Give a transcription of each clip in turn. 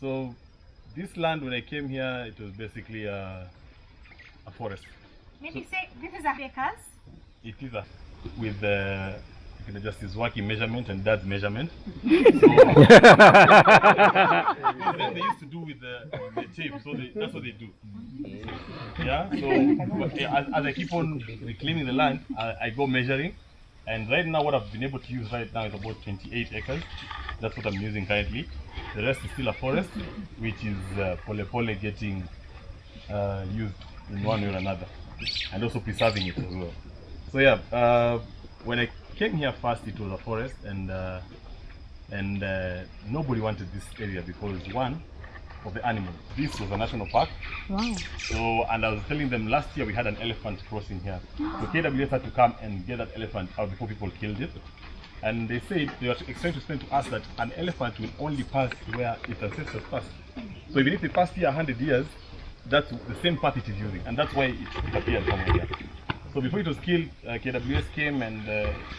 So this land, when I came here, it was basically a forest. Maybe say this is a acres. It is with you can adjust his working measurement and dad's measurement. So, then they used to do with the tape, so that's what they do. Yeah. So as I keep on reclaiming the land, I go measuring, and right now what I've been able to use right now is about 28 acres. That's what I'm using currently. The rest is still a forest, which is pole getting used in one way or another, and also preserving it as well. So yeah, when I came here first, it was a forest, and nobody wanted this area because one of the animals. This was a national park. Wow. So, and I was telling them last year we had an elephant crossing here. So KWS had to come and get that elephant out before people killed it. And they said, they were trying to explain to us that an elephant will only pass where its ancestors passed. So even if they passed here 100 years, that's the same path it is using, and that's why it appeared somewhere here. So before it was killed, KWS came and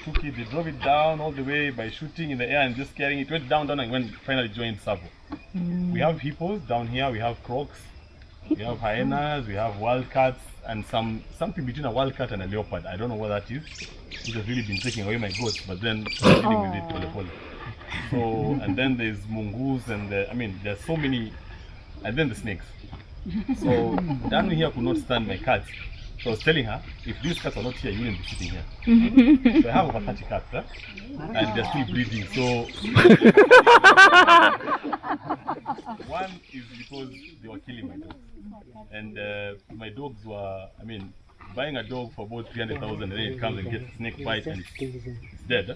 took it. They drove it down all the way by shooting in the air and just carrying it. It went down, and finally joined Savo. We have hippos down here. We have crocs. We have hyenas. We have wildcats, and something between a wildcat and a leopard. I don't know what that is. It has really been taking away my goats, but then dealing with it pole. So, and then there's mongoose, and there's so many, and then the snakes. So down here could not stand my cats. So I was telling her, if these cats are not here, you wouldn't be sitting here. So I have over 30 cats, and they're still breeding. So one is because they were killing my dogs, and my dogs were, buying a dog for about 300,000, and then it comes and gets a snake bite and it's dead.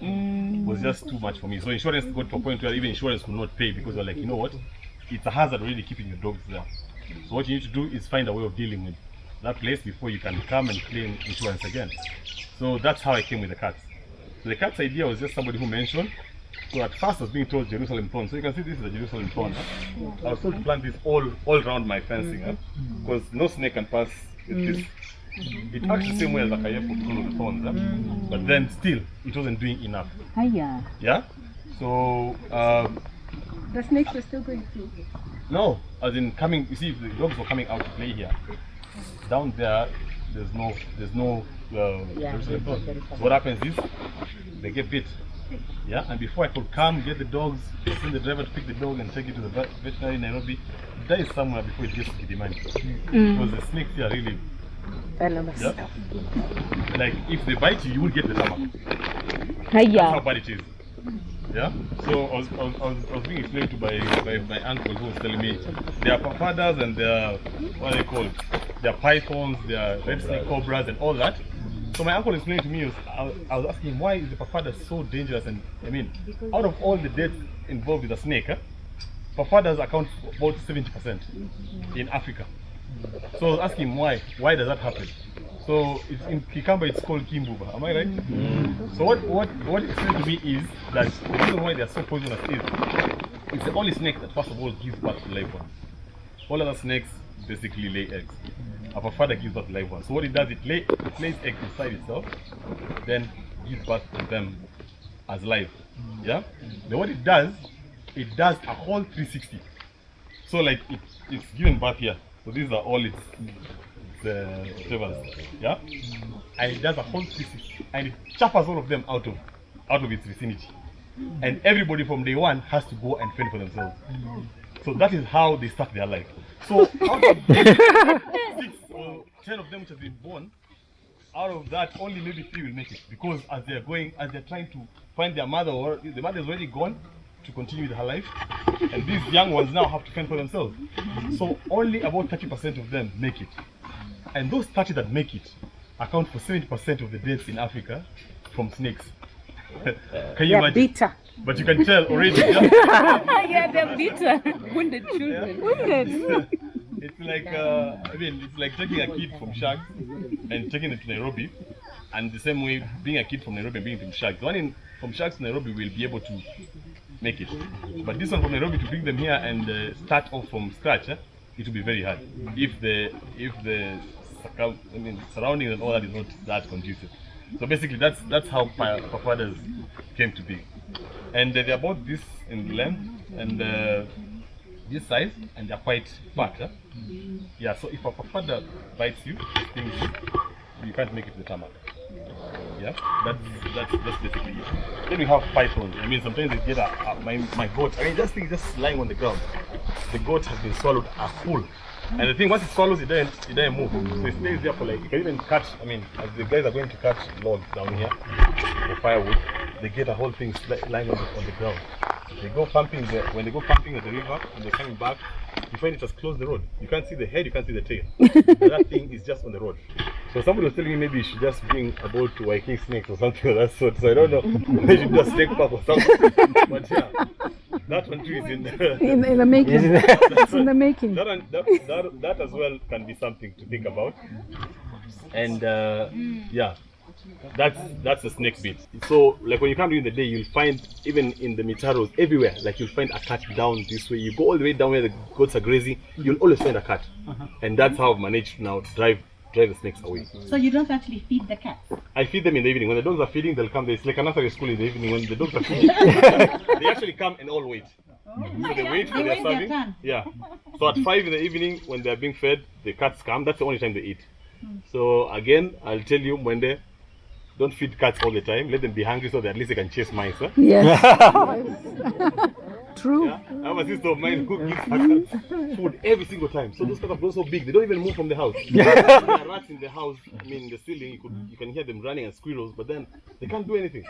Was just too much for me. So insurance got to a point where even insurance could not pay because they're like, you know what, it's a hazard already keeping your dogs there. So what you need to do is find a way of dealing with that place before you can come and claim insurance again. So that's how I came with the cats. So the cats idea was just somebody who mentioned. So at first I was being told Jerusalem thorn. So you can see this is a Jerusalem thorn. I was told to plant this all around my fencing because no snake can pass with this. It acts the same way as a kayepo because of the thorns. But then still, it wasn't doing enough. Yeah? So the snakes were still going through. No, as in coming, you see, if the dogs were coming out to play here, down there, there's no Jerusalem thorn. So what happens is, they get bit. Yeah, and before I could come, get the dogs, send the driver to pick the dog and take it to the veterinary in Nairobi, that is somewhere before it gets to Kidimani. Because the snakes here are really venomous. Yeah? Like, if they bite you, you will get the stomach. That's how bad it is. Yeah, so I was being explained to by my uncle who was telling me there are papadas and there are, what are they called? There are pythons, there are red snake cobras and all that. So my uncle explained to me, I was asking him, why is the papada so dangerous? And out of all the deaths involved with a snake, papadas account for about 70% in Africa. So I was asking him why does that happen? So it's in Kikamba, it's called Kimbuba. Am I right? So what it said to me is that the reason why they are so poisonous is it's the only snake that first of all gives birth to live ones. All other snakes basically lay eggs. A pafada gives birth to live ones. So what it does, it lays eggs inside itself, then gives birth to them as live. Yeah. Then what it does a whole 360. So like it's giving birth here. So these are all its flavors, yeah, and it does a whole 360, and it chaffers all of them out of its vicinity, and everybody from day one has to go and fend for themselves. So that is how they start their life. So out of 6 or 10 of them which have been born, out of that only maybe 3 will make it, because as they're trying to find their mother, or the mother is already gone to continue with her life, and these young ones now have to fend for themselves. So only about 30% of them make it. And those 30 that make it account for 70% of the deaths in Africa from snakes. Can you imagine? Bitter. But you can tell already. Yeah, they're bitter. Wounded children. Yeah. Wounded. It's like, it's like taking a kid from Sharks and taking it to Nairobi, and the same way being a kid from Nairobi and being from Sharks. The one from Sharks to Nairobi will be able to make it. But this one from Nairobi, to bring them here and start off from scratch, it will be very hard if the surroundings and all that is not that conducive. So basically, that's how papadas came to be, and they're about this in length, and this size and they're quite fat. Huh? Yeah, so if a father bites you, stings you can't make it to the tarmac. Yeah, that's basically it. Then we have pythons. I mean, sometimes they get my goat. I mean, this thing is just lying on the ground. The goat has been swallowed full. And the thing, once it swallows, it doesn't move. So it stays there for like, you can even cut, I mean, as the guys are going to cut logs down here for firewood, they get a whole thing lying on the ground. They go pumping when they go pumping at the river and they're coming back, you find it has closed the road. You can't see the head, you can't see the tail. That thing is just on the road. So somebody was telling me maybe you should just bring a boat to Waikiki snakes or something of that sort. So I don't know, they should do a snake park or something. But yeah, that one too is in the making. It's in the making. That as well can be something to think about. And yeah, that's the snake bit. So like when you come during the day, you'll find even in the mitaros everywhere, like you'll find a cat down this way. You go all the way down where the goats are grazing, you'll always find a cat. And that's how I've managed to now drive the snakes away. So you don't actually feed the cats? I feed them in the evening. When the dogs are feeding, they'll come. It's like a nursery school in the evening. When the dogs are feeding, they actually come and all wait. So they wait for their serving. Yeah. So at 5 in the evening, when they're being fed, the cats come. That's the only time they eat. So again, I'll tell you, Mwende, don't feed cats all the time. Let them be hungry so that at least they can chase mice. Huh? Yes. True. Yeah? I have a sister of mine who gives her cats food every single time. So those cats have grown so big, they don't even move from the house. There are rats in the house, I mean the ceiling, you can hear them running, and squirrels, but then they can't do anything.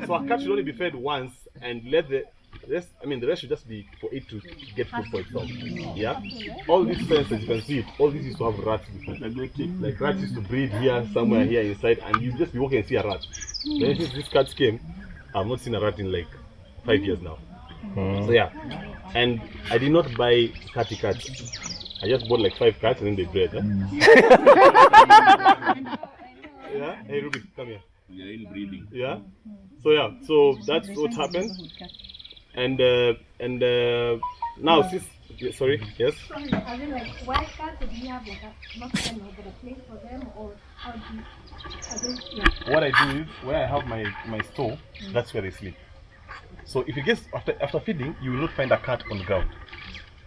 So a cat should only be fed once and let the rest, I mean the rest should just be for it to get food for itself. Yeah? All these fences, you can see it, all these used to have rats before. Like rats used to breed here, somewhere here inside, and you just be walking and see a rat. Then since these cats came, I've not seen a rat in like 5 years now. So yeah, and I did not buy catty cats. I just bought like 5 cats and then they bred. Huh? Yeah, hey Ruby, come here. We are inbreeding. Yeah. So yeah, so that's what happened. And now since sorry, yes. Sorry, I mean like why cats do you have like not kind of a place for them, or how do you? What I do is where I have my store, that's where they sleep. So if it gets after feeding, you will not find a cat on the ground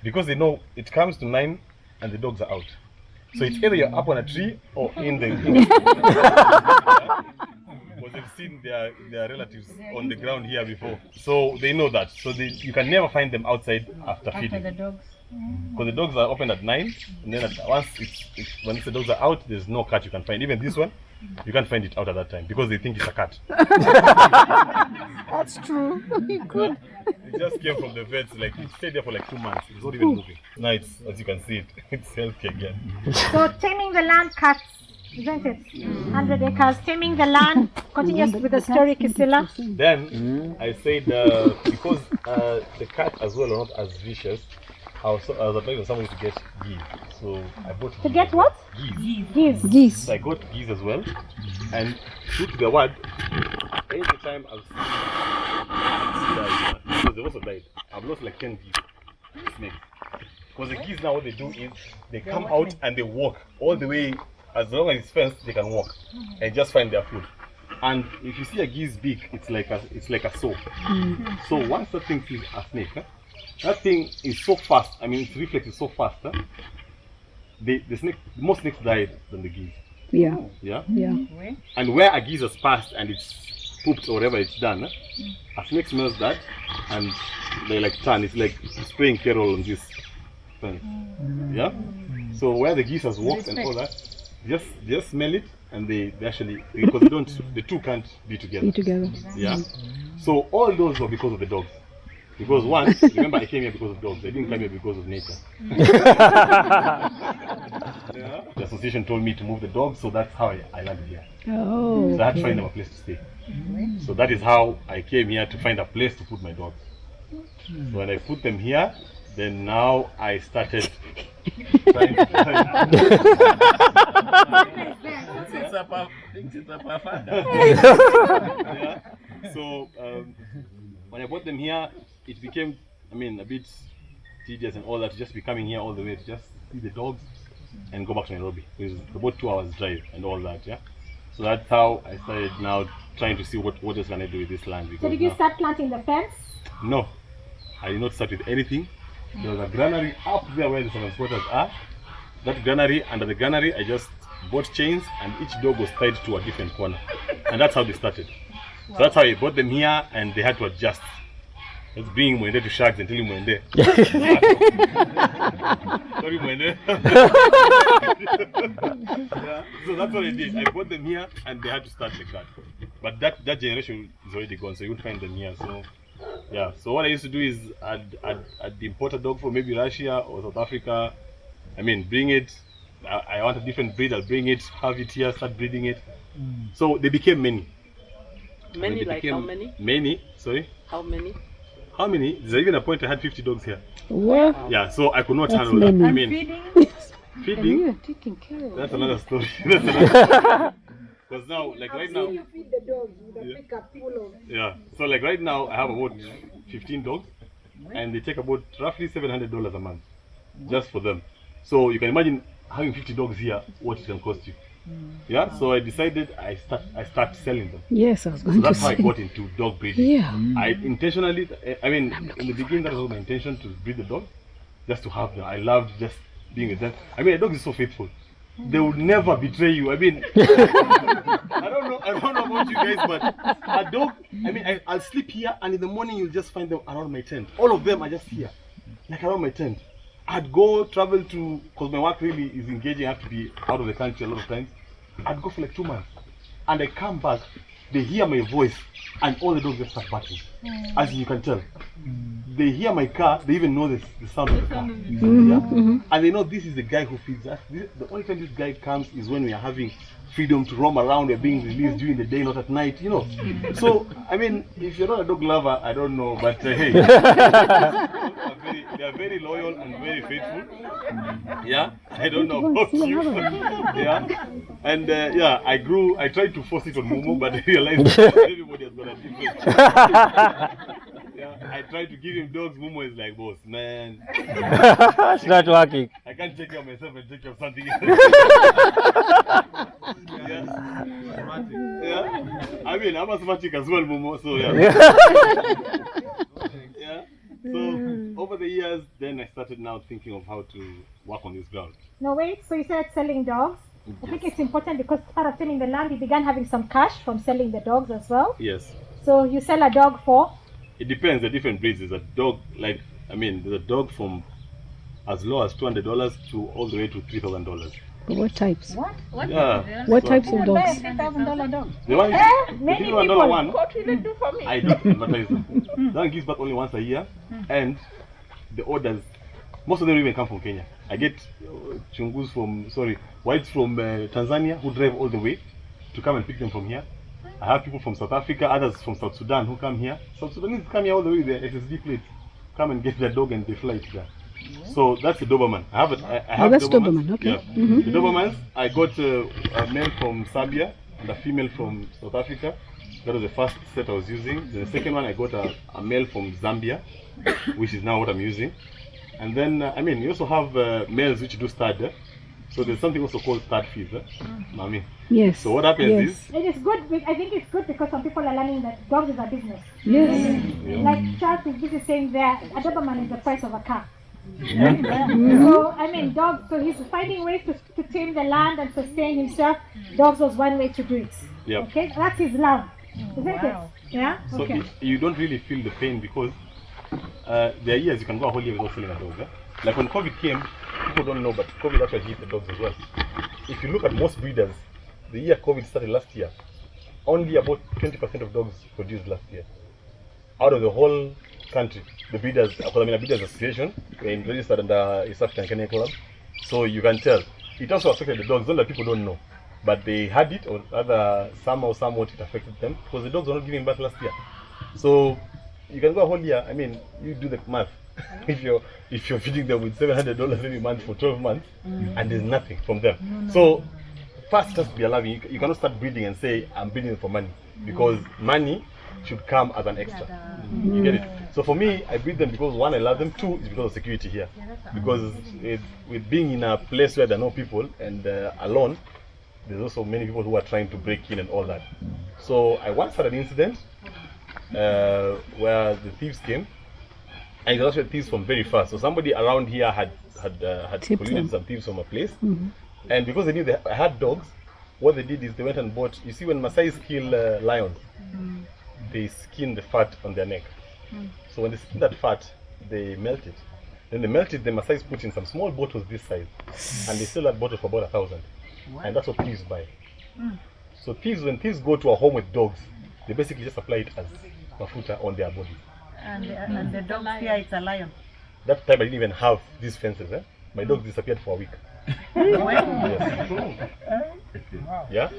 because they know it comes to 9 and the dogs are out. So it's either you're up on a tree or in the because they've seen their relatives on the ground here before, so they know that. So you can never find them outside after feeding. The dogs. Because the dogs are open at 9, and then once when the dogs are out, there's no cat you can find. Even this one, you can't find it out at that time because they think it's a cat. That's true. Good. It just came from the vets, like it stayed there for like 2 months. It's not even moving. Now it's, as you can see it, it's healthy again. So taming the land cats, isn't it? 100 acres, taming the land, continues with the story, Kisila. Then I said because the cat as well are not as vicious, I was applying for somebody to get geese. So I bought To get what? Geese. Geese. So I got geese as well. And true to the word, every time I've seen because they also died. I've lost like 10 geese. Snakes. Because the geese now what they do is they come out and they walk all the way. As long as it's fenced, they can walk and just find their food. And if you see a geese beak, it's like a saw. So once that thing sees a snake, that thing is so fast. I mean, its reflex is so fast. Most snakes died than the geese. Yeah. Yeah. Yeah. And where a geese has passed and it's pooped or whatever it's done, a snake smells that and they like turn. It's like spraying Carol on this fence. Yeah. So where the geese has walked and all that. Just smell it, and they actually, because the two can't be together. Yeah. So all those were because of the dogs. Because once, remember, I came here because of dogs. I didn't come here because of nature. Yeah. The association told me to move the dogs, so that's how I landed here. Oh. So I had to find them a place to stay. So that is how I came here, to find a place to put my dogs. So when I put them here, then now I started trying to yeah. So when I brought them here, it became, I mean, a bit tedious and all that, to just be coming here all the way to just see the dogs and go back to Nairobi. It was about 2 hours drive and all that, yeah. So that's how I started now trying to see what else can I do with this land. So did you start planting the fence? No. I did not start with anything. There was a granary up there where the transporters are. That granary, under the granary, I just bought chains, and each dog was tied to a different corner. And that's how they started. So that's how I bought them here, and they had to adjust. Let's bring Mwende to sharks and tell him Mwende. Sorry, Mwende. Yeah, so that's what I did. I bought them here, and they had to start like that. But that generation is already gone, so you won't find them here. So yeah. So what I used to do is I'd import a dog from maybe Russia or South Africa. I mean, bring it. I want a different breed. I'll bring it, have it here, start breeding it. So they became many. Many, like how many? Many. Sorry. How many? How many? There's even a point I had 50 dogs here. Wow. Yeah, so I could not That's handle that. many. I mean, And feeding. you are taking care of That's them. another story. Because now, like right now, feed the dogs with a pickup full of. yeah. So like right now, I have about 15 dogs, and they take about roughly $700 a month, just for them. So you can imagine having 50 dogs here, what it can cost you. Yeah. So I decided I start selling them. Yes, I was So going to that's how I say. got into dog breeding. Yeah. I intentionally, I mean, in the beginning, that was my intention to breed the dog, just to have them. I loved just being with them. I mean, a dog is so faithful. They would never betray you. I mean, I don't know about you guys, but a dog, I mean, I'll sleep here, and in the morning you'll just find them around my tent. All of them are just here, like around my tent. I'd go travel to, because my work really is engaging, I have to be out of the country a lot of times. I'd go for like 2 months, and I come back, they hear my voice, and all the dogs just start barking. As you can tell, they hear my car, they even know the sound of the car. Yeah? And they know this is the guy who feeds us. The only time this guy comes is when we are having freedom to roam around, we're being released during the day, not at night, you know. So, I mean, if you're not a dog lover, I don't know, but hey, they are very loyal and very faithful. Yeah, I don't know about you. Yeah, and yeah, I tried to force it on Momo, but I realized that everybody has got a different. Yeah, I tried to give him dogs. Momo is like, boss, man, It's not working. I can't take care of myself and take care of something else. Yeah. Yeah. I mean, I'm asthmatic as well, Momo, so yeah. Yeah. So over the years, then I started now thinking of how to work on this ground. No, wait, so you started selling dogs. I think it's important because part of selling the land, you began having some cash from selling the dogs as well. Yes. So you sell a dog for? It depends, the different breeds. There's a dog, like, I mean, there's a dog from as low as $200 to all the way to $3,000. What types? Yeah. What types of dogs? $3,000 dog. The one, many the $3,000 one, What will it do for me? I don't advertise them. That one gives back only once a year, and the orders, most of them even come from Kenya. I get chungus whites from Tanzania who drive all the way to come and pick them from here. I have people from South Africa, others from South Sudan who come here. South Sudanese come here all the way with their SSD plates, come and get their dog and they fly it there. So that's the Doberman. I have that's Doberman, okay. Yeah. The Dobermans, I got a male from Serbia and a female from South Africa. That was the first set I was using. The second one, I got a male from Zambia, which is now what I'm using. And then, I mean, you also have males which do stud. So there's something also called stud feeds. Mami. Yes. So what happens is, It is good. I think it's good because some people are learning that dogs is a business. Yes. Like Charles is busy saying there, a Doberman is the price of a car. So I mean, dogs. So he's finding ways to tame the land and sustain himself. Dogs was one way to do it. Yep. Okay, that's his love, isn't it? Yeah. so Okay. you don't really feel the pain because there are years you can go a whole year without selling a dog. Like when COVID came, people don't know, but COVID actually hit the dogs as well. If you look at most breeders, the year COVID started last year, only about 20% of dogs produced last year. Out of the whole country, the breeders, because I mean a breeders association, we're registered under East African Kennel Club, so you can tell. It also affected the dogs, not that people don't know, but they had it, or rather somehow, somewhat it affected them, because the dogs were not giving birth last year. So you can go a whole year. I mean, you do the math. if you're feeding them with $700 every month for 12 months, and there's nothing from them. So first, just be allowing. You cannot start breeding and say I'm breeding for money, because money should come as an extra. You get it? So for me, I breed them because one, I love them. Two, it's because of security here. Because with being in a place where there are no people and alone, there's also many people who are trying to break in and all that. So I once had an incident where the thieves came And that's where thieves from very fast. So somebody around here had Tipped polluted them. some thieves from a place, and because they knew they had dogs, what they did is they went and bought. You see, when Maasais kill lions, they skin the fat on their neck. So when they skin that fat, they melt it. Then they melt it. The Maasais put in some small bottles this size, and they sell that bottle for about 1,000. And that's what thieves buy. So when thieves go to a home with dogs, they basically just apply it as mafuta on their body. And the dog fear it's a lion. That time I didn't even have these fences. My dogs disappeared for a week. Yes. Yeah.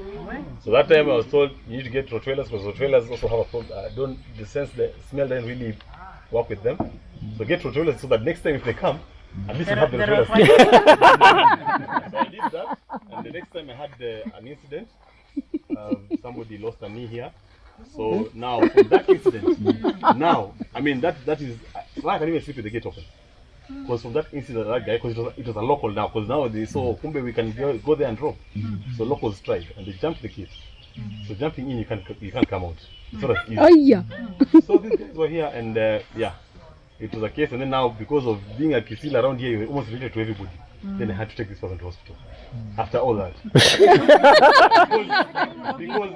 So that time I was told you need to get Rottweilers because Rottweilers also have a problem. The smell doesn't really work with them. So get Rottweilers so that next time if they come, at least you have the Rottweilers. So I did that, and the next time I had an incident, somebody lost a knee here. So now from that incident, that is I can even sleep with the gate open. Because from that incident, that guy, because it was a local now, because now they saw Kumbe we can go there and drop. So locals tried and they jumped the gate. So jumping in, you can't come out. It's not as easy. Oh yeah. So these guys were here and it was a case. And then now because of being a Kisila around here, you're almost related to everybody. Then I had to take this person to hospital. After all that, because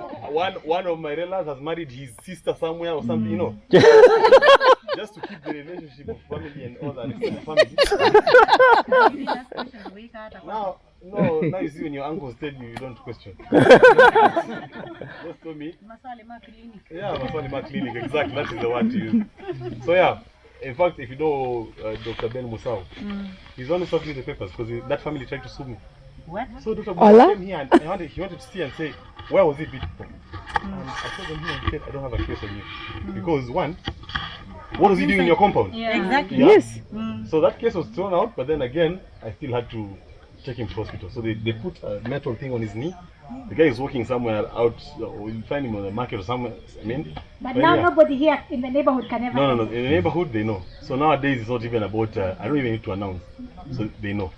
one of my relatives has married his sister somewhere or something, you know, just to keep the relationship of family and all that family. Now you see when your uncles tell you, you don't question. Just told me. Yeah, Masalima Clinic, exactly. That is the word to use. So yeah. In fact, if you know Dr. Ben Musau, he's only talking the papers because that family tried to sue me. What? So Dr. Musau came here and he wanted to see and say, where was it beaten from? And I told him here and said, I don't have a case on you. Because one, what was he doing in your compound? Yeah, exactly. Yeah? Yes. So that case was thrown out, but then again, I still had to take him to hospital. So they put a metal thing on his knee. The guy is walking somewhere out, or you find him on the market or somewhere. But now nobody here in the neighborhood can ever. No. In the neighborhood, they know. So nowadays, it's not even about. I don't even need to announce. So they know.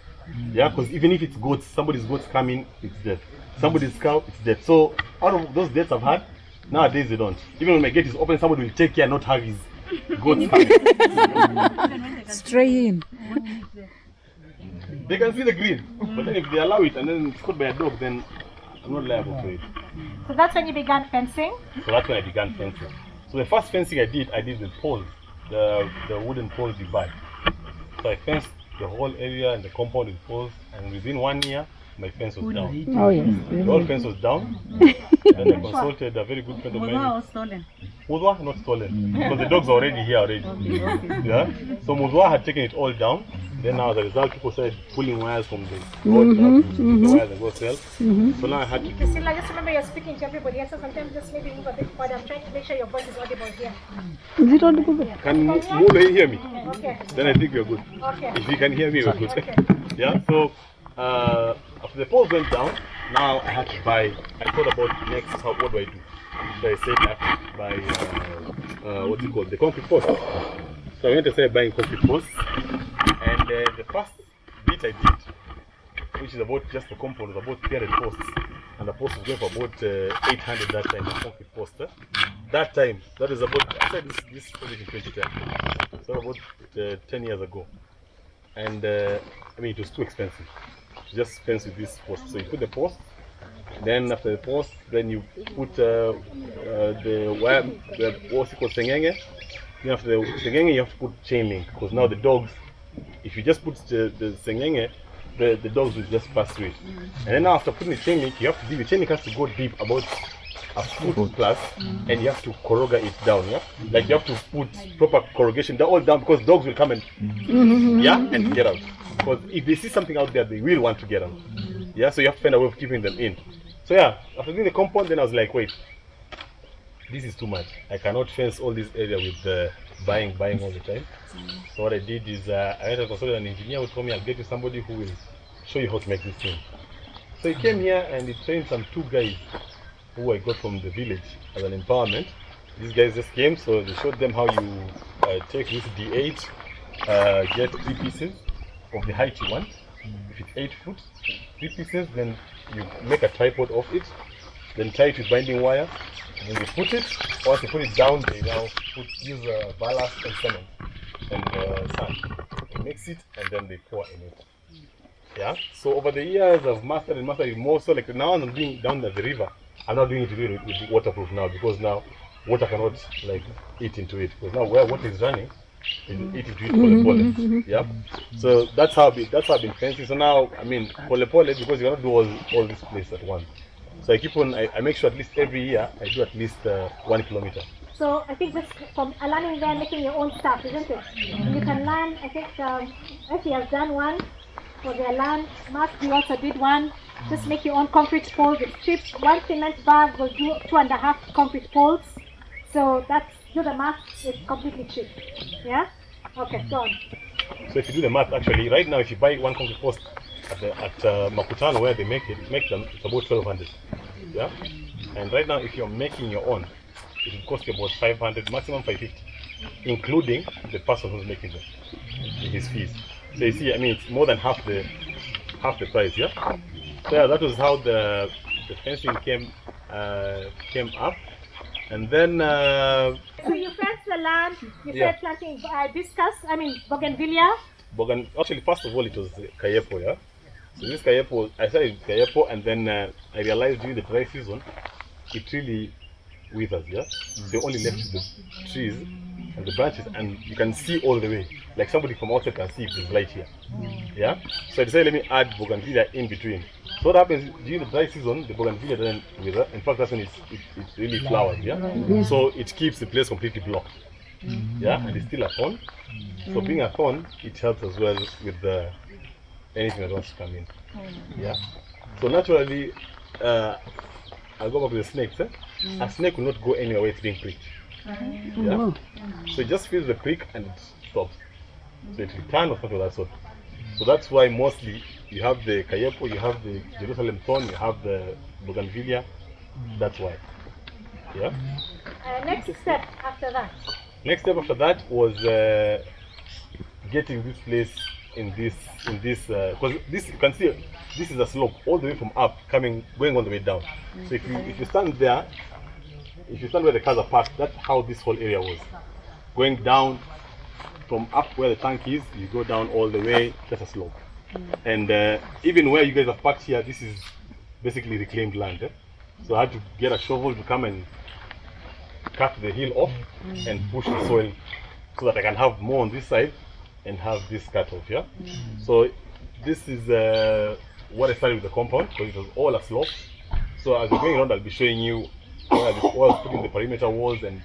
Yeah, because even if it's goats, somebody's goats come in, it's death. Somebody's cow, it's death. So out of those deaths I've had, nowadays they don't. Even when my gate is open, somebody will take care not have his goats coming. Stray in. They can see the green, but then if they allow it and then it's caught by a dog, then I'm not liable to it. So that's when you began fencing? So that's when I began fencing. So the first fencing I did with poles, the wooden poles you buy. So I fenced the whole area and the compound with poles, and within 1 year, my fence was down. Oh yes. The whole fence was down, and I consulted a very good friend of mine. Was stolen. Mudwa, not stolen, because the dogs are already here already. Yeah. So Mudwa had taken it all down. Then now as a result, people started pulling wires from the road the wires and go sell. So now I had to. Kisila, just remember you're speaking to everybody else, so sometimes just maybe move a bit further. I'm trying to make sure your voice is audible here. Is it audible? Can Mule hear me? Okay. Then I think we're good. Okay. If you can hear me, we're good. Okay. Yeah. So after the poles went down, now I had to buy. I thought about next. What do I do? So I said I have to buy what's it called? The concrete post. So I went to start buying concrete posts. And the first bit I did, which is about just the compound, was about 300 posts. And the post was going for about 800 that time, the concrete post. That time, that is about, I said this project in 2010. So about 10 years ago. And it was too expensive to just fence with this post. So you put the post, then after the post, then you put the wire, what's it called, sengenge. Then after the sengenge, you have to put chain link, because now the dogs, if you just put the sengenge, the dogs will just pass through it. And then now after putting the chain link, you have to dig. The chain link has to go deep, about a foot plus, and you have to corrugate it down. Yeah, like you have to put proper corrugation all down, because dogs will come and and get out. Because if they see something out there, they will want to get out. Yeah, so you have to find a way of keeping them in. So yeah, after doing the compound, then I was like, wait, this is too much. I cannot fence all this area with buying all the time. So what I did is I went and consulted an engineer who told me I'll get you somebody who will show you how to make this thing. So he came here and he trained some 2 guys who I got from the village as an empowerment. These guys just came, so they showed them how you take this D8, get 3 pieces of the height you want. If it's 8 foot, 3 pieces, then you make a tripod of it, then tie it with binding wire. And then you put it, once you put it down, they now use ballast and cement. and sand. They mix it and then they pour in it. Yeah. So over the years I've mastered it more. So like now I'm doing down at the river. I'm not doing it with waterproof now because now water cannot like eat into it. Because now where water is running, it will eat into it pole. Yeah. So that's how I've been fencing. So now I mean pole because you cannot do all this place at once. So I keep on. I make sure at least every year I do at least 1 kilometer. So I think just from learning there, making your own stuff, isn't it? You can learn. I think Effie has done one for their land. Mark, you also did one. Just make your own concrete poles with strips. One cement bag will do 2.5 concrete poles. So that's, do the math, it's completely cheap. Yeah? Okay, go on. So if you do the math, actually, right now, if you buy one concrete post at Makutano where they make them, it's about 1,200. Yeah? And right now, if you're making your own, it will cost you about 500, maximum 550, including the person who's making them, his fees. So you see, I mean, it's more than half the price, yeah? So yeah, that was how the fencing came up. And then so you fenced the land, you started planting bougainvillea. Actually, first of all, it was kayepo, yeah? So this kayepo, I started with kayepo, and then I realized during the dry season, it really withers, yeah? They only left the trees and the branches, and you can see all the way. Like somebody from outside can see if there's light here. Yeah? So I decided, let me add bougainvillea in between. So what happens during the dry season, the bougainvillea doesn't wither. In fact, that's when it really flowers, yeah? So it keeps the place completely blocked. Yeah? And it's still a thorn. So being a thorn, it helps as well with anything that wants to come in. Yeah? So naturally, I'll go back to the snakes. A snake will not go anywhere where it's being pricked. Yeah? So it just feels the prick and it stops. So it will turn or something of that sort. So that's why mostly you have the kayepo, you have the Jerusalem thorn, you have the bougainvillea. That's why. Yeah? Next step after that? Next step after that was getting this place in this because this, you can see this is a slope all the way from up going all the way down. So if you stand there, if you stand where the cars are parked, that's how this whole area was. Going down from up where the tank is, you go down all the way, just a slope. And even where you guys are parked here, this is basically reclaimed land. So I had to get a shovel to come and cut the hill off and push the soil so that I can have more on this side and have this cut off. Yeah. So this is what I started with the compound, because it was all a slope. So as we're going around, I'll be showing you where I was putting the perimeter walls and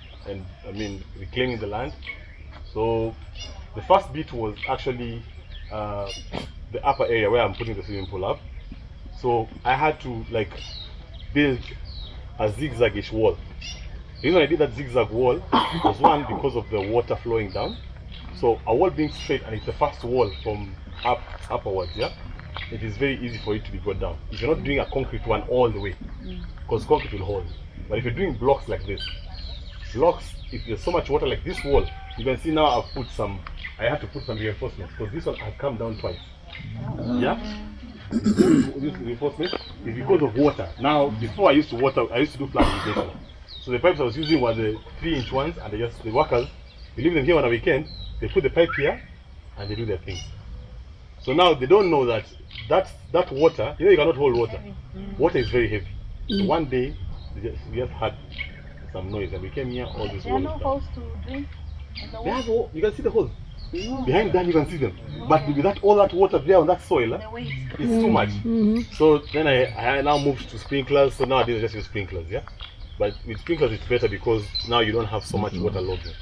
I mean reclaiming the land. So the first bit was actually the upper area where I'm putting the swimming pool up. So I had to like build a zigzag-ish wall. The reason I did that zigzag wall was, one, because of the water flowing down. So a wall being straight, and it's the first wall from upwards, yeah, it is very easy for it to be got down. If you're not doing a concrete one all the way, because concrete will hold. But if you're doing blocks like this, if there's so much water like this wall, you can see now I had to put some reinforcements, because this one had come down twice. Yeah? This reinforcement is because of water. Now, before I used to do flat irrigation. So the pipes I was using were the 3-inch ones, and the workers, we leave them here on a weekend, they put the pipe here, and they do their things. So now they don't know that water, you cannot hold water. Water is very heavy. So one day, we just had some noise, and we came here, all this water. There are no holes to drink? You can see the holes. Behind that you can see them. But with all that water there on that soil, it's too much. So then I now moved to sprinklers. So nowadays I just use sprinklers, yeah. But with sprinklers it's better because now you don't have so much water logging.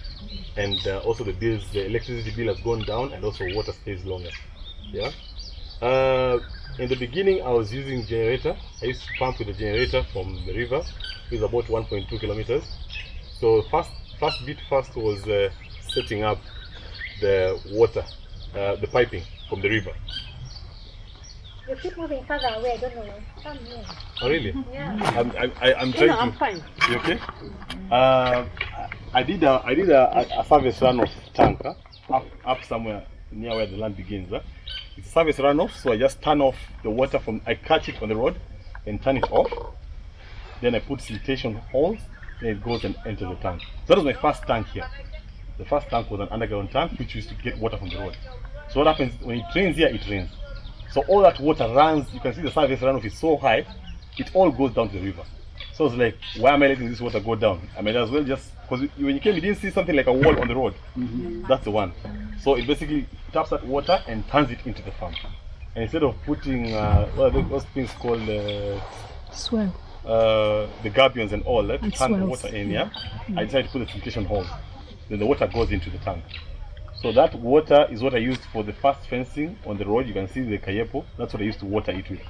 And also the electricity bill has gone down, and also water stays longer. Yeah. In the beginning I was using generator. I used to pump with a generator from the river. It's about 1.2 kilometers. So first was setting up the water, the piping from the river. You keep moving further away, I don't know. Come here. Oh really? Yeah. I'm trying to. I'm fine. You okay? I did a service runoff tank up somewhere near where the land begins. It's a service runoff, so I just turn off the water I catch it on the road and turn it off. Then I put siltation holes, then it goes and enters the tank. So that was my first tank here. The first tank was an underground tank which used to get water from the road. So what happens when it rains here, it rains. So all that water runs, you can see the surface runoff is so high, it all goes down to the river. So it's like, why am I letting this water go down? I might as well just, because when you came, you didn't see something like a wall on the road. That's the one. So it basically taps that water and turns it into the farm. And instead of putting, what are those things called? Swell. The gabions and all that, to turn the swells. water in, yeah? I decided to put the filtration holes. Then the water goes into the tank. So that water is what I used for the first fencing on the road. You can see the kayepo. That's what I used to water it with.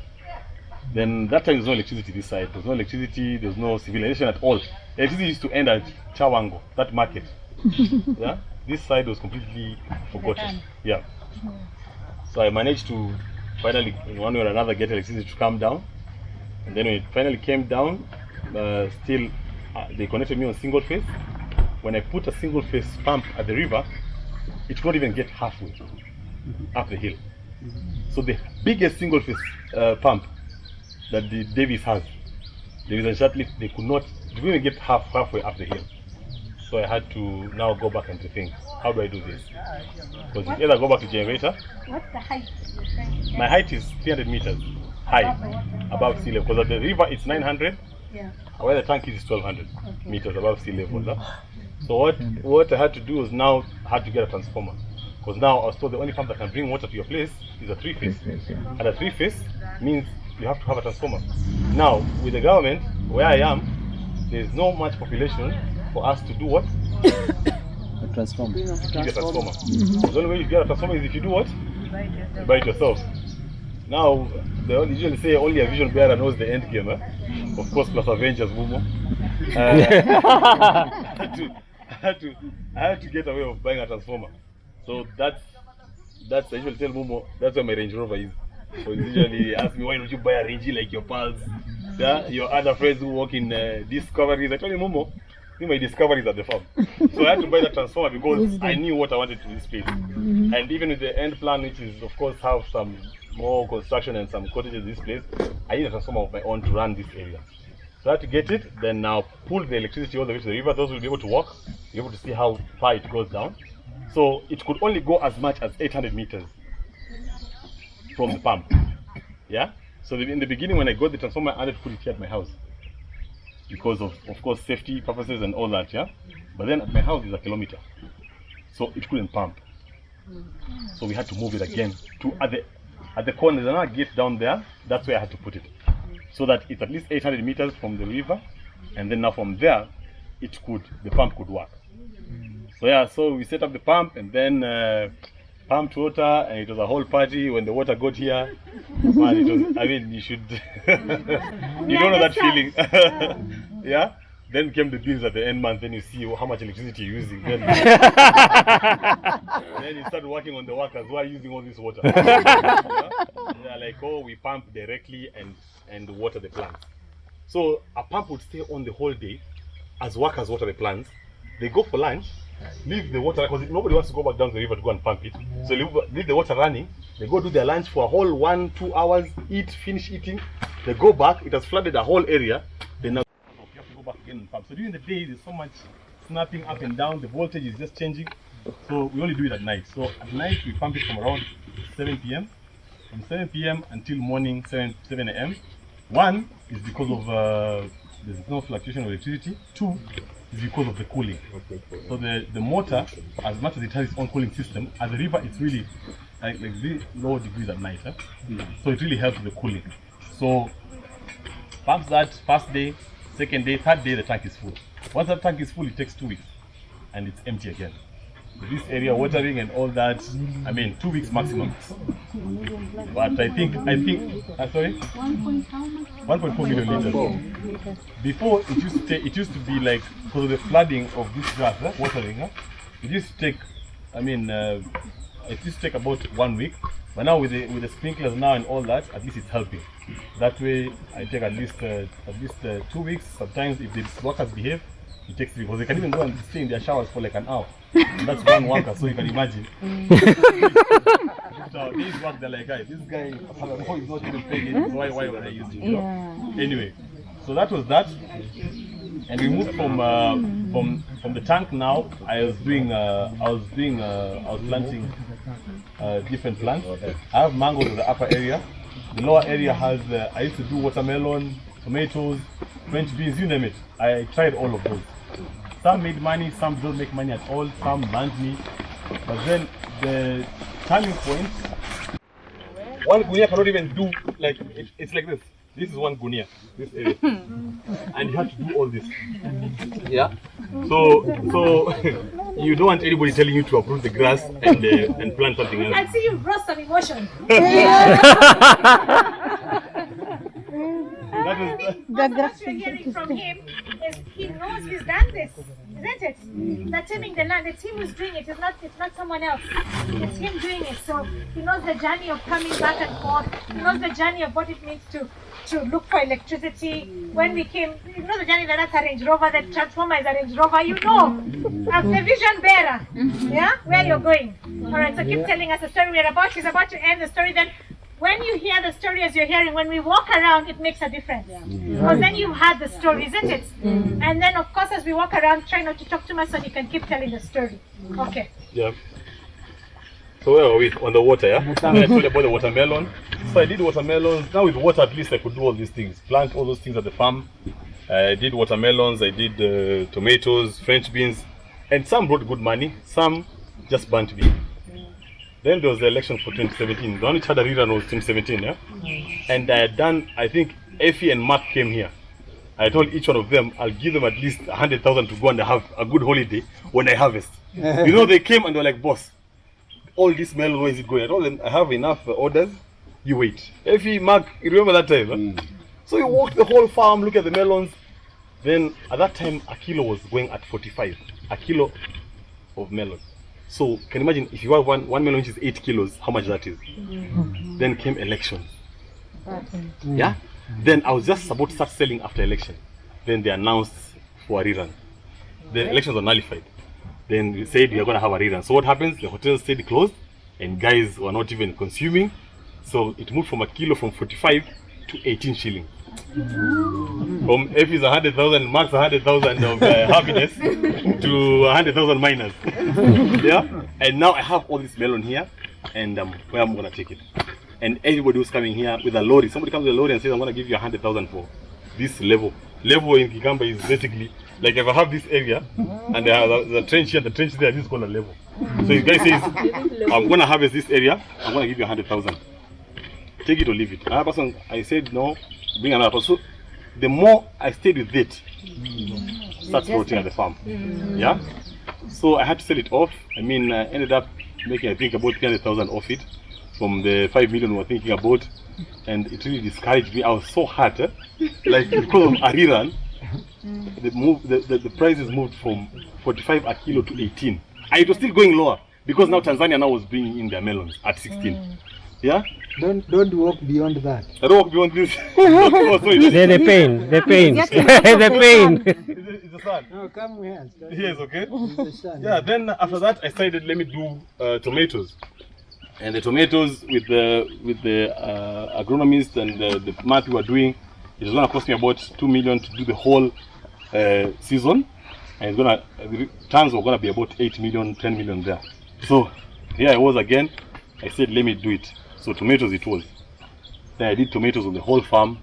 Then that time there's no electricity this side. There's no electricity, there's no civilization at all. Electricity used to end at Chawango, that market. Yeah? This side was completely forgotten. Yeah. So I managed to finally, in one way or another, get electricity to come down. And then when it finally came down, they connected me on single phase. When I put a single phase pump at the river, it could not even get halfway up the hill. So the biggest single phase pump that the Davis has, Davis and Shatley, they couldn't even get halfway up the hill. So I had to now go back and rethink, how do I do this? Because you either go back to generator. What's the height? My height is 300 meters high above sea level. Because at the river it's 900, where the tank is 1200 meters above sea level. So what I had to do is now I had to get a transformer. Because now I was told the only pump that can bring water to your place is a 3-phase. And a 3-phase means you have to have a transformer. Now, with the government, where I am, there's no much population for us to do what? A transformer. To give a transformer. The only way you get a transformer is if you do what? You buy it yourself. Now, they usually say only a vision bearer knows the end game. Of course, plus Avengers, Mumo. I had to get away of buying a transformer. So that's I usually tell Mumo, that's where my Range Rover is. So he usually ask me, why don't you buy a Range like your pals? Yeah, your other friends who work in Discoveries. I told him, Mumo, my Discoveries at the farm. So I had to buy the transformer because I knew what I wanted to this place. And even with the end plan, which is of course have some more construction and some cottages in this place, I need a transformer of my own to run this area. So I had to get it, then now pull the electricity all the way to the river. Those will be able to walk, be able to see how far it goes down. So it could only go as much as 800 meters from the pump. Yeah? So in the beginning when I got the transformer, I had to put it here at my house. Because of course, safety purposes and all that, yeah? But then at my house is a kilometer. So it couldn't pump. So we had to move it again to at the corner. There's another gate down there. That's where I had to put it. So that it's at least 800 meters from the river. And then now from there, the pump could work. So yeah, so we set up the pump and then pumped water, and it was a whole party when the water got here. Man, it was, I mean, you should, you don't know that feeling. Yeah? Then came the bills at the end month, then you see how much electricity you're using. Then you start working on the workers who are using all this water. Yeah? They're like, oh, we pump directly and water the plants. So a pump would stay on the whole day as workers water the plants. They go for lunch, leave the water, because nobody wants to go back down to the river to go and pump it. So leave the water running, they go do their lunch for a whole 1-2 hours, finish eating, they go back, it has flooded the whole area, then now you have to go back again and pump. So during the day there's so much snapping up and down, the voltage is just changing, so we only do it at night. So at night we pump it from around 7 p.m. From 7 p.m. until morning 7 a.m. One is because of there's no fluctuation of electricity. Two is because of the cooling. So the motor, as much as it has its own cooling system, at the river it's really like very low degrees at night. So it really helps with the cooling. So pumps that first day, second day, third day the tank is full. Once that tank is full, it takes 2 weeks and it's empty again. This area watering and all that, I mean 2 weeks maximum. But I think sorry, 1.4 million liters. Before it used to be like, because of the flooding of this grass, watering, it used to take, I mean, it used to take about 1 week. But now with the sprinklers now and all that, at least it's helping. That way I take at least 2 weeks. Sometimes if the workers behave, it takes 3, because they can even go and stay in their showers for like an hour. And that's one worker, so you can imagine. So these work, they're like, guys, this guy is not even paying it, so why would I use him? Anyway, so that was that. And we moved from the tank. Now I was planting different plants. I have mangoes in the upper area. The lower area has I used to do watermelon, tomatoes, French beans, you name it. I tried all of those. Some made money, some don't make money at all, some banned me. But then the turning point, one gunia cannot even do like it's like this. This is one gunia, this area, and you have to do all this. Yeah. So you don't want anybody telling you to uproot the grass and plant something else. I see you grow some emotion. What you're hearing from him is he knows he's done this, isn't it? That teaming the land, it's him who's doing it. It's not someone else. It's him doing it. So he knows the journey of coming back and forth. He knows the journey of what it means to look for electricity. When we came, you know the journey that's a Range Rover, the transformer is a Range Rover. You know, as the vision bearer, yeah, where you're going. All right. So keep telling us the story. He's about to end the story. Then. When you hear the story as you're hearing, when we walk around, it makes a difference. Because then you've had the story, isn't it? And then, of course, as we walk around, try not to talk too much so you can keep telling the story. Okay. Yeah. So where are we? On the water, yeah? And I told you about the watermelon. So I did watermelons. Now with water, at least I could do all these things. Plant all those things at the farm. I did watermelons, I did tomatoes, French beans. And some brought good money. Some just burnt me. Then there was the election for 2017. The one which had a rerun was 2017, yeah? And I had done, I think, Effie and Mark came here. I told each one of them, I'll give them at least 100,000 to go and have a good holiday when I harvest. You know, they came and they were like, boss, all this melon, where is it going? I told them, I have enough orders, you wait. Effie, Mark, you remember that time? Huh? So you walked the whole farm, look at the melons. Then at that time, a kilo was going at 45. A kilo of melon. So can you imagine if you have one melon which is 8 kilos, how much that is? Then came elections. Yeah? Then I was just about to start selling after election. Then they announced for a rerun. The elections were nullified. Then they said we are going to have a rerun. So what happens? The hotels stayed closed and guys were not even consuming. So it moved from a kilo from 45 to 18 shillings. From Effie's 100,000, Mark's 100,000 of happiness to 100,000 minus. Yeah? And now I have all this melon here and where I'm going to take it. And everybody who's coming here with a lorry, somebody comes with a lorry and says, I'm going to give you 100,000 for this level. Level in Kikamba is basically, like if I have this area and the trench here, the trench there, this is called a level. So this guy says, I'm going to harvest this area, I'm going to give you 100,000. Take it or leave it. Another person, I said, no, bring another person. So the more I stayed with it, starts rotting at the farm. Yeah? So I had to sell it off. I mean, I ended up making, I think, about 300,000 off it from the 5 million we were thinking about. And it really discouraged me. I was so hurt. Like, because of Ariran, the prices moved from 45 a kilo to 18. It was still going lower because now Tanzania now was bringing in their melons at 16. Yeah? Don't walk beyond that. I don't walk beyond this. The pain. The pain. It's the sun. No, come here. Yes, okay. Yeah, then after that I decided let me do tomatoes. And the tomatoes with the agronomist and the math we were doing, it was going to cost me about 2 million to do the whole season. And the returns were going to be about 8 million, 10 million there. So here I was again. I said, let me do it. So tomatoes it was. Then I did tomatoes on the whole farm.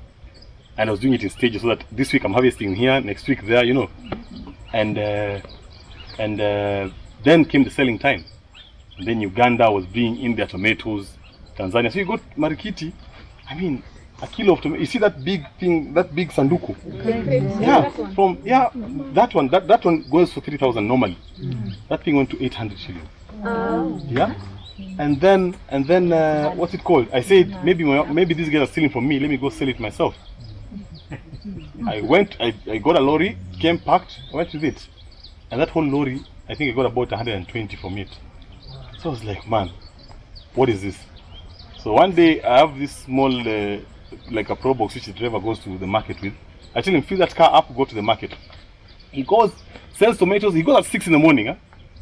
And I was doing it in stages so that this week I'm harvesting here, next week there, you know. And then came the selling time. And then Uganda was bringing in their tomatoes. Tanzania. So you got Marikiti. I mean, a kilo of tomato. You see that big thing, that big sanduku? Yeah, that one goes for 3,000 normally. That thing went to 800 shillings. Yeah? And then what's it called? I said maybe these guys are stealing from me. Let me go sell it myself. I got a lorry, came packed, went with it, and that whole lorry, I think I got about 120 from it. So I was like, man, what is this? So one day I have this small like a pro box which the driver goes to the market with. I tell him, fill that car up, go to the market. He goes, sells tomatoes. He goes at 6 in the morning.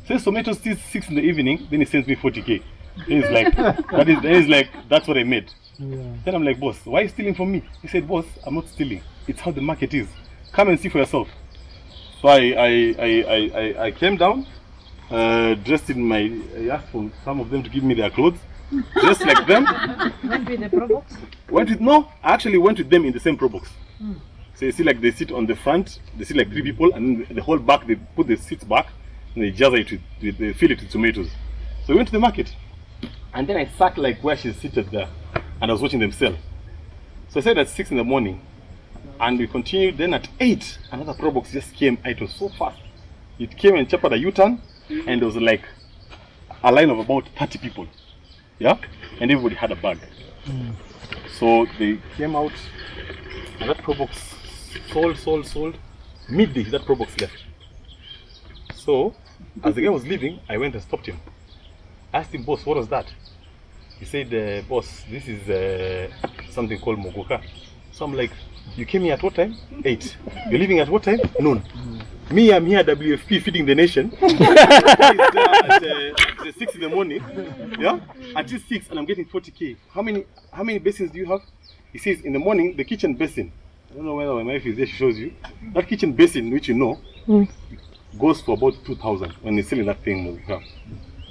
Sells tomatoes till 6 in the evening. Then he sends me 40k. He's like, that's what I made. Yeah. Then I'm like, boss, why are you stealing from me? He said, boss, I'm not stealing. It's how the market is. Come and see for yourself. So I came down, dressed in my, I asked for some of them to give me their clothes, just like them. Went with the probox? I actually went with them in the same probox. So you see, like they sit on the front, they sit like 3 people, and then the whole back, they put the seats back, and they jazz it they fill it with tomatoes. So we went to the market, and then I sat like where she's seated there, and I was watching them sell. So I said at 6 in the morning, and we continued. Then at 8, another probox just came. It was so fast. It came and chopped a U-turn, and there was like a line of about 30 people. Yeah, and everybody had a bag. So they came out, and that probox sold. Midday, that probox left. So as the guy was leaving, I went and stopped him. Asked him, boss, what was that? He said, boss, this is something called mogoka. So I'm like, you came here at what time? 8. You're leaving at what time? Noon. Me, I'm here at WFP feeding the nation. at 6 in the morning. Yeah? At 6 and I'm getting 40k. How many basins do you have? He says in the morning, the kitchen basin. I don't know whether my wife is there, she shows you. That kitchen basin, which you know, goes for about 2,000 when you're selling that thing.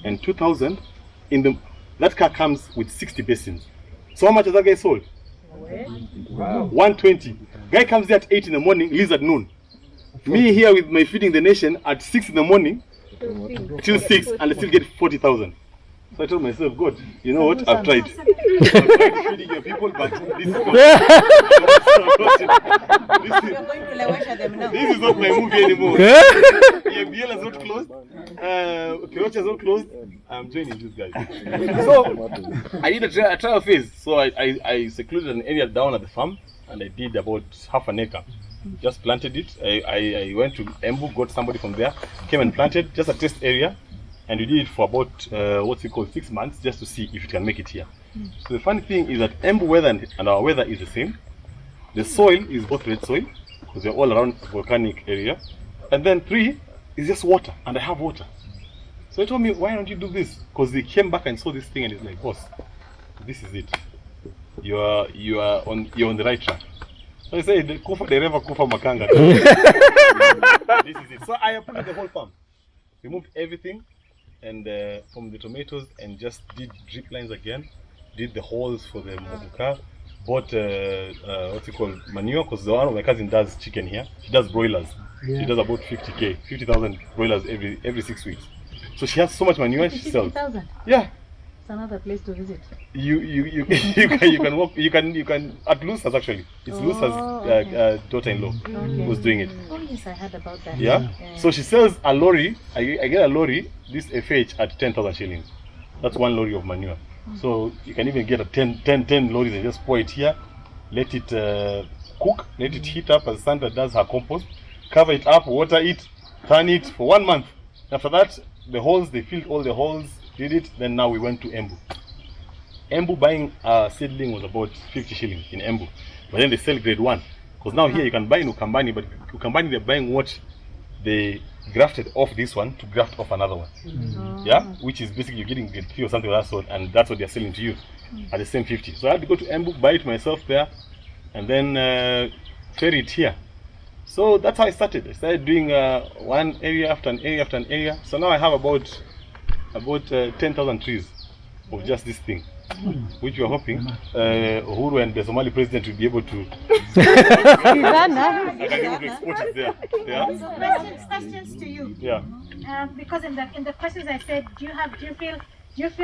And 2,000 that car comes with 60 basins. So how much has that guy sold? Wow. 120. Guy comes there at 8 in the morning, leaves at noon. Me here with my feeding the nation at 6 in the morning till 6, and I still get 40,000. So I told myself, God, you know what? I've tried. I've tried feeding your people, but this is this is not my movie anymore. EMBL is not closed. Kerocha is not closed. I'm joining these guys. So I did a trial phase. So I secluded an area down at the farm, and I did about half an acre. Just planted it. I went to Embu, got somebody from there, came and planted just a test area, and we did it for about 6 months just to see if it can make it here. So the funny thing is that Embu weather and our weather is the same. The soil is both red soil because we're all around volcanic area, and then 3 is just water, and I have water. So he told me, why don't you do this? Because they came back and saw this thing, and it's like, boss, this is it. You're on the right track. So I said, Kufa dereva Kufa Makanga. This is it. So I approved the whole farm. Removed everything and from the tomatoes and just did drip lines again. Did the holes for the mobuka. Bought manure, because one of my cousin does chicken here. She does broilers. She does about 50,000 broilers every 6 weeks. So she has so much manure she sells. 50,000. Yeah. Another place to visit. You can walk. You can at Lusa's actually. It's Lusa's daughter-in-law who's doing it. Oh yes, I heard about that. Yeah. So she sells a lorry. I get a lorry, this FH at 10,000 shillings. That's one lorry of manure. So you can even get a 10 lorries and just pour it here, let it cook, let it heat up as Sandra does her compost, cover it up, water it, turn it for 1 month. After that, the holes, they filled all the holes. Did it, then now we went to Embu. Embu buying a seedling was about 50 shillings in Embu. But then they sell grade 1. Because now here you can buy in Ukambani, but Ukambani they're buying what they grafted off this one to graft off another one. Yeah? Which is basically you're getting grade 3 or something of that sort, and that's what they're selling to you at the same 50. So I had to go to Embu, buy it myself there, and then ferry it here. So that's how I started. I started doing one area after an area after an area. So now I have about 10,000 trees of just this thing, which we are hoping Uhuru and the Somali president will be able to export it there. Yeah? So questions to you. Yeah. Because in the questions I said, do you feel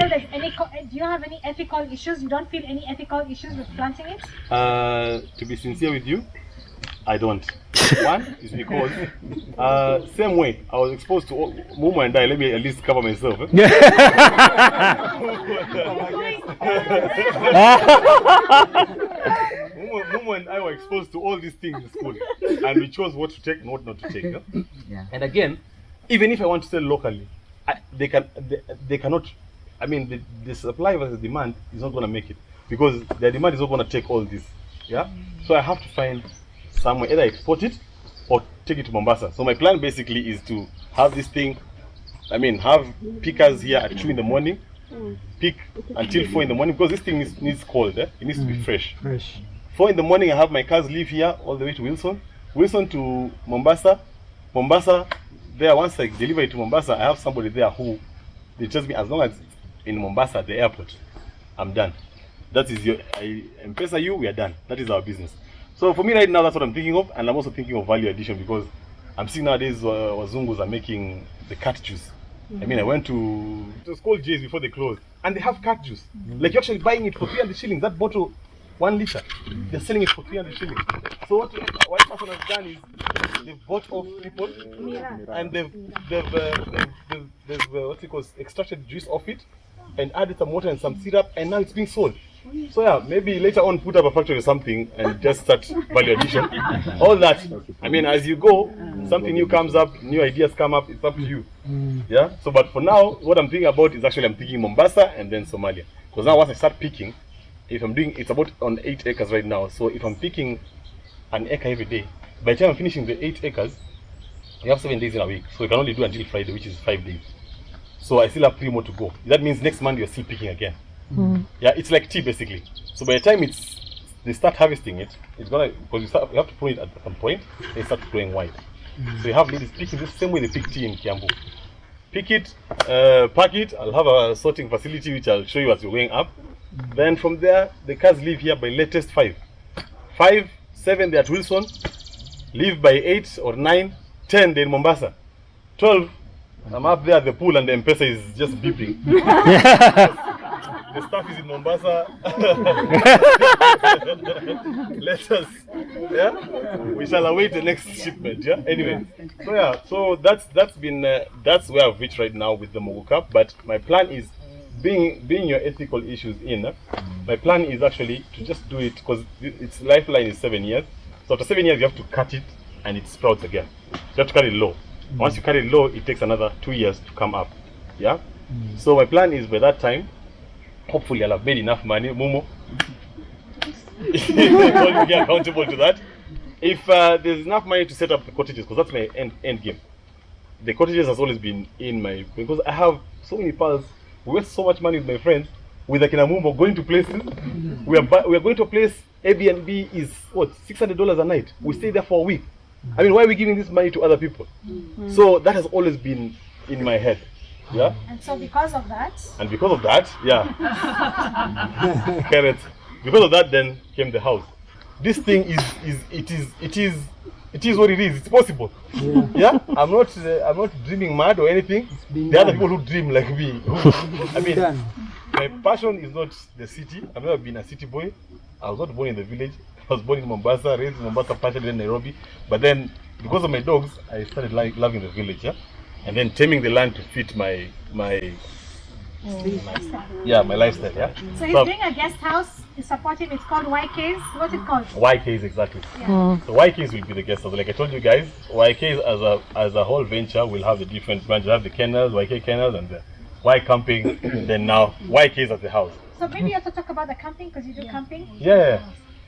there's any do you have any ethical issues? You don't feel any ethical issues with planting it? To be sincere with you, I don't. One is because same way I was exposed to Mumu and I. Let me at least cover myself. Mumu and I were exposed to all these things in school, and we chose what to take and what not to take. And again, even if I want to sell locally, they cannot. I mean, the supply versus demand is not going to make it, because the demand is not going to take all this. Yeah. So I have to find somewhere, either export it or take it to Mombasa. So my plan basically is to have this thing, have pickers here at 2 in the morning, pick until 4 in the morning, because this thing needs cold, it needs to be fresh. 4 in the morning I have my cars leave here all the way to Wilson to Mombasa, Mombasa, there, once I deliver it to Mombasa, I have somebody there who, they tells me as long as it's in Mombasa, the airport, I'm done. That is I M-Pesa you, we are done. That is our business. So for me right now, that's what I'm thinking of, and I'm also thinking of value addition because I'm seeing nowadays Wazungus are making the cat juice. I mean, I went to called J's before they closed, and they have cat juice. Like you're actually buying it for 300 shillings. That bottle, 1 liter, they're selling it for 300 shillings. So what one person has done is they've bought off people, and they've what it calls extracted juice off it, and added some water and some syrup, and now it's being sold. So yeah, maybe later on put up a factory or something and just start value addition. All that, I mean, as you go, something new comes up, new ideas come up, it's up to you. Yeah, so but for now, what I'm thinking about is actually I'm thinking Mombasa and then Somalia. Because now once I start picking, if I'm doing, it's about on 8 acres right now, so if I'm picking an acre every day, by the time I'm finishing the 8 acres, you have 7 days in a week, so you can only do until Friday, which is 5 days. So I still have 3 more to go. That means next month you're still picking again. Yeah, it's like tea basically. So by the time they start harvesting it, it's gonna, because you have to prune it at some point, they start growing wide. So you have ladies picking the same way they pick tea in Kiambu. Pick it, pack it. I'll have a sorting facility which I'll show you as you're going up. Then from there, the cars leave here by latest 5, 7 they're at Wilson, leave by 8 or 9, 10 they're in Mombasa, 12 I'm up there at the pool and the M-Pesa is just beeping. The staff is in Mombasa. Let us, yeah. We shall await the next shipment, yeah. Anyway, so yeah, so that's been that's where I've reached right now with the Mogo Cup. But my plan is, being your ethical issues in, my plan is actually to just do it because its lifeline is 7 years. So after 7 years, you have to cut it and it sprouts again. You have to cut it low. Once you cut it low, it takes another 2 years to come up. Yeah. So my plan is by that time, hopefully I'll have made enough money. Mumo, you get accountable to that. If there's enough money to set up the cottages, because that's my end game. The cottages has always been in my, because I have so many pals. We waste so much money with my friends. With the Kinamumbo going to places, we are going to a place. Airbnb is what, $600 a night. We stay there for a week. I mean, why are we giving this money to other people? So that has always been in my head. Yeah. And so because of that. And because of that, yeah. Correct. Because of that, then came the house. This thing it is what it is. It's possible. Yeah. I'm not dreaming mad or anything. There are other people who dream like me. I mean, my passion is not the city. I've never been a city boy. I was not born in the village. I was born in Mombasa, raised in Mombasa, partially in Nairobi. But then, because of my dogs, I started loving the village, yeah? And then taming the land to fit my lifestyle, yeah? So he's doing a guest house, he's supporting, it's called YK's, what's it called? YK's, exactly. Yeah. So YK's will be the guest house. Like I told you guys, YK's as a whole venture will have the different branches. Have the kennels, YK kennels, and the Y camping, then now YK's at the house. So maybe you have to talk about the camping, because you do camping? Yeah.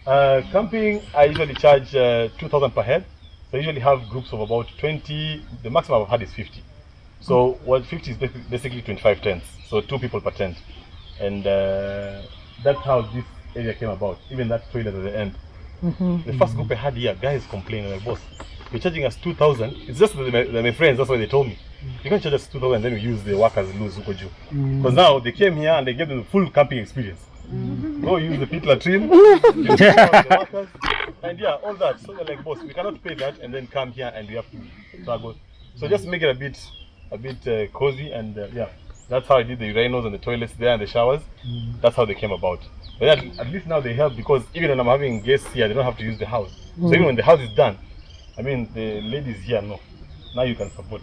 Camping, I usually charge 2,000 per head. So I usually have groups of about 20. The maximum I've had is 50. So what 50 is basically 25 tents. So 2 people per tent. And that's how this area came about. Even that toilet at the end. The first group I had here, guys complaining, like, boss, you're charging us 2,000. It's just my friends, that's why they told me. You can't charge us 2,000 and then we use the workers lose Ukoju. Because now they came here and they gave them the full camping experience. Go use the pit latrine, the workers, and yeah, all that. So they're like, boss, we cannot pay that and then come here and we have to struggle. So just make it a bit cozy, and yeah, that's how I did the urinals and the toilets there and the showers. That's how they came about. But at least now they help, because even when I'm having guests here, they don't have to use the house. So even when the house is done, I mean, the ladies here know. Now you can support.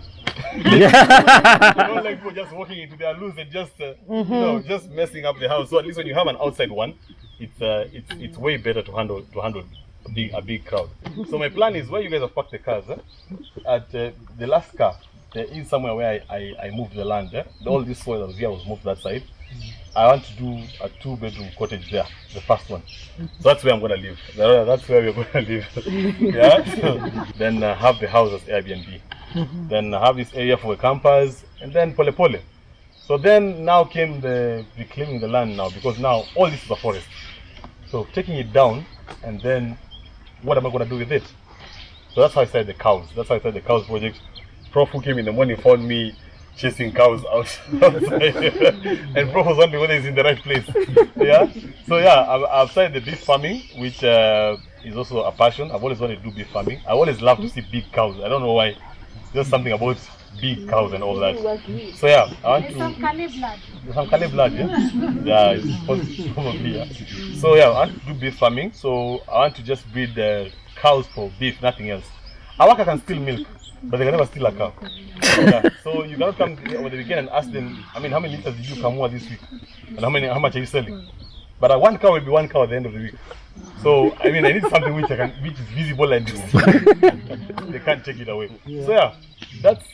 You don't like people just walking into their loose and just just messing up the house. So at least when you have an outside one, it's way better to handle a big crowd. So my plan is, where you guys have parked the cars, at the last car, there is somewhere where I moved the land. All this soil that was here was moved to that side. I want to do a 2-bedroom cottage there, the first one. So that's where I'm going to live. That's where we're going to live. Yeah. So then have the house as Airbnb. Then have this area for the campers, and then pole pole. So then now came the reclaiming the land now, because now all this is a forest. So taking it down, and then what am I going to do with it? So that's how I started the cows. That's how I started the cows project. Prof who came in the morning found me chasing cows outside. And Prof was wondering whether he's in the right place. Yeah. So yeah, I've started the beef farming, which is also a passion. I've always wanted to do beef farming. I always love to see big cows. I don't know why. There's something about big cows and all that. So yeah, I want to. Some Kale blood. Some Kale blood, yeah. Yeah, it's probably, yeah. So yeah, I want to do beef farming. So I want to just breed cows for beef, nothing else. Awaka can steal milk, but they can never steal a cow. Yeah. So you cannot come over the weekend and ask them, I mean, how many liters did you come this week? And how much are you selling? But one cow will be one cow at the end of the week. So I mean, I need something which is visible and they can't take it away. So yeah, that's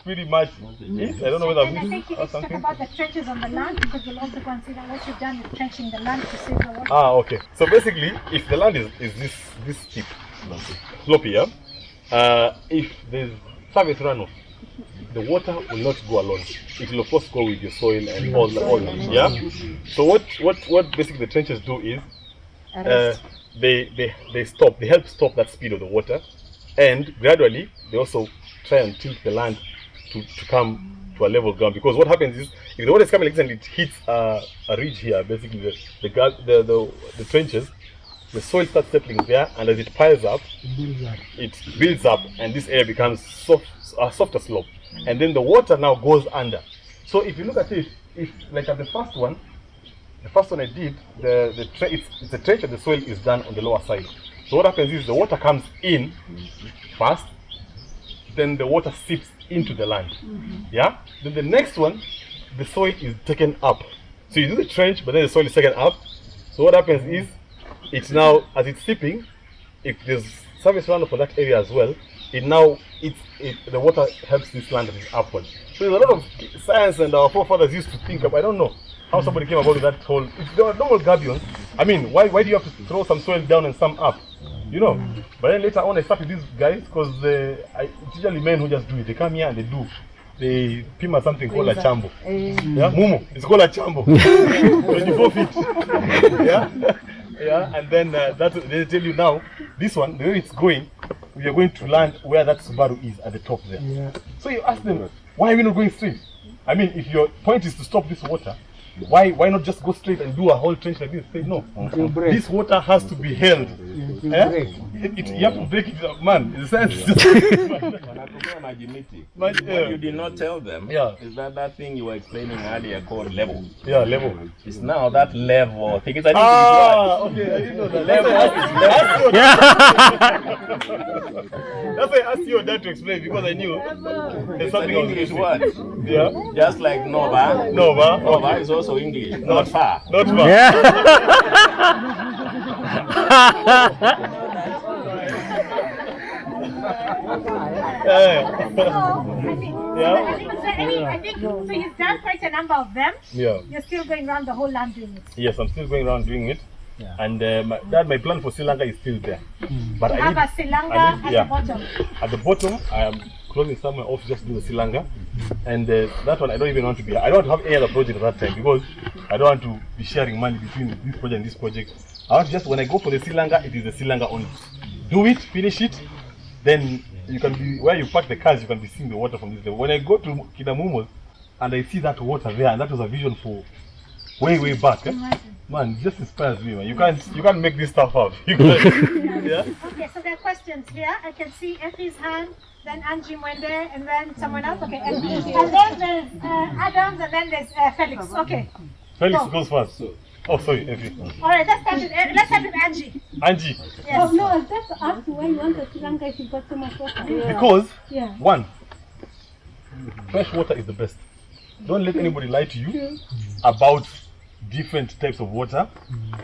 pretty much it. I don't know whether I think you need to talk about the trenches on the land, because we'll also consider what you've done with trenching the land to save the water. Okay. So basically, if the land is this steep, sloppy, yeah, if there's surface runoff, the water will not go alone. It will of course go with your soil and all that, yeah. So what basically the trenches do is they help stop that speed of the water, and gradually they also try and tilt the land to come to a level ground. Because what happens is, if the water is coming like this and it hits a ridge here, basically the trenches, the soil starts settling there, and as it piles up, it builds up, and this area becomes a softer slope, and then the water now goes under. So if you look at it, if like at the first one I did, it's a trench and the soil is done on the lower side. So what happens is the water comes in first, then the water seeps into the land. Yeah. Then the next one, the soil is taken up. So you do the trench, but then the soil is taken up. So what happens is, it's now, as it's seeping, if there's surface runoff for that area as well, the water helps this land that is upward. So there's a lot of science, and our forefathers used to think of, I don't know how somebody came about that whole, if there are normal gabions, I mean, why do you have to throw some soil down and some up? You know? But then later on I started these guys, because it's usually men who just do it. They come here and they pima something called a chambo. Yeah, Mumu. It's called a chambo. 24 feet. Yeah? Yeah, and then they tell you now, this one, the way it's going, we are going to land where that Subaru is at the top there. Yeah. So you ask them, why are we not going straight? I mean, if your point is to stop this water, why not just go straight and do a whole trench like this? Say no. This water has to be held. You have to break it, man. In a sense. What you did not tell them is that thing you were explaining earlier called level. Yeah, level. It's now that level. I think it's okay. I didn't know that. That's why I asked your dad to explain, because I knew there's something an English word. Yeah. Just like Nova. Nova is also English. Not far. Not far. I think so. You've done quite a number of them. Yeah. You're still going around the whole land doing it. Yes, I'm still going around doing it. Yeah. And my plan for Sri Lanka is still there. But you have a Sri Lanka at the bottom. At the bottom, I am closing somewhere off just to do the Sri Lanka. And that one, I don't even want to be. I don't want to have any other project at that time, because I don't want to be sharing money between this project and this project. I want to just, when I go for the Sri Lanka, it is the Sri Lanka only. Do it, finish it, then you can be, where you park the cars, you can be seeing the water from this level. When I go to Kidamumos and I see that water there, and that was a vision for way back, man, it just inspires me, man. You can't make this stuff up. You can't. Yeah? Okay, so there are questions here. I can see Effie's hand, then Angie Mwende, and then someone else. Okay, and then there's Adams, and then there's Felix. Okay. Felix goes first. Oh, sorry, Effie. All right, let's start with Angie. Angie. Yes. Oh, no, I was just asking why you want the Sri Lanka if you've got so much water. Because, one, fresh water is the best. Don't let anybody lie to you about different types of water.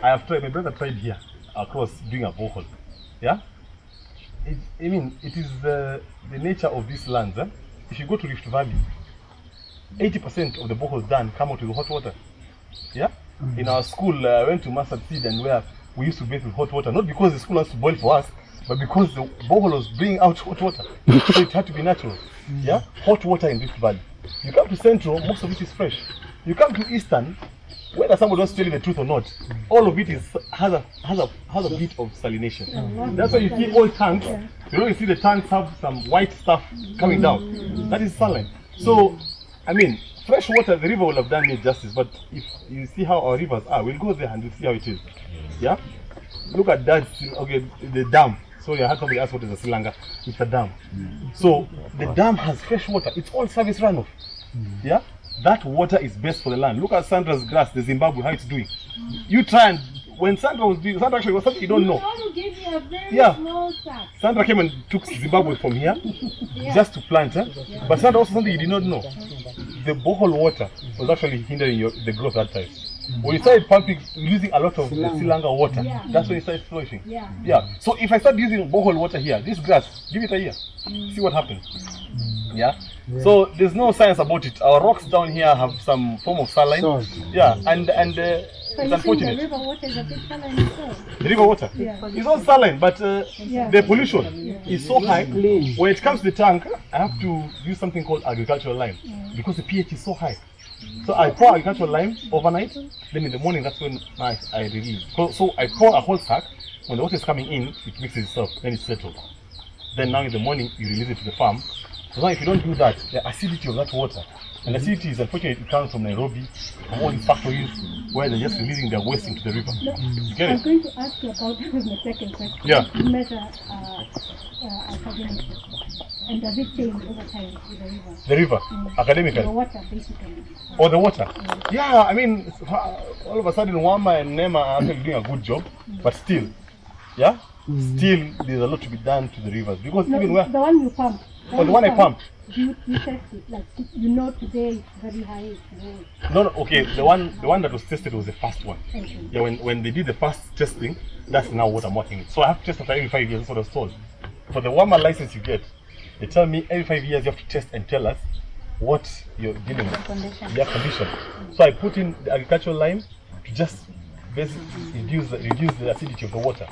I have tried, my brother tried here across doing a borehole. Yeah? It is the nature of these lands. If you go to Rift Valley, 80% of the boreholes done come out with hot water. Yeah? In our school, I went to Master Seed, and where we used to bathe with hot water, not because the school wants to boil for us, but because the borehole was bringing out hot water. So it had to be natural. Yeah? Hot water in Rift Valley. You come to Central, most of it is fresh. You come to Eastern, whether somebody wants to tell you the truth or not, all of it has a bit of salination. That's why you see old tanks. You know, you see the tanks have some white stuff coming down. That is saline. So, I mean, fresh water, the river will have done it justice. But if you see how our rivers are, we'll go there and we'll see how it is. Yeah. Look at that. Okay, the dam. Sorry, I had somebody ask what is a silanga. It's a dam. So the dam has fresh water. It's all service runoff. Yeah. That water is best for the land. Look at Sandra's grass, the Zimbabwe, how it's doing. You try and when Sandra was doing, Sandra actually was something you don't know. Sandra came and took Zimbabwe from here just to plant, but Sandra also something you did not know. The borehole water was actually hindering the growth that time. When you started pumping, using a lot of the silanga water, that's when it started flourishing. So if I start using borehole water here, this grass, give it a year, see what happens. So there's no science about it. Our rocks down here have some form of saline. And it's unfortunate. The river water is a bit saline. The river water? It's all saline, but the pollution is so high. When it comes to the tank, I have to use something called agricultural lime because the pH is so high. So I pour agricultural lime overnight, then in the morning that's when I release. So I pour a whole sack. When the water is coming in, it mixes itself, then it's settled. Then now in the morning, you release it to the farm. So now if you don't do that, the acidity of that water, and acidity is unfortunately it comes from Nairobi, from all these factories where they're just releasing their waste into the river. You get it? I'm going to ask you about the second question. You measure academically. And does it change over time with the river? The river, academically? The water, basically. Oh, the water? Yeah, I mean, all of a sudden Wama and Nema are actually doing a good job, but still, still there's a lot to be done to the rivers. Because even where... The one you pump. Oh, the one I pumped. You test it, like you know today it's very high. No, okay, the one that was tested was the first one. Yeah, when they did the first testing, that's now what I'm working with. So I have to test after every 5 years, that's what I was told. For the Wama license you get, they tell me every 5 years you have to test and tell us what you're dealing with, their condition. So I put in the agricultural lime to just basically reduce the acidity of the water.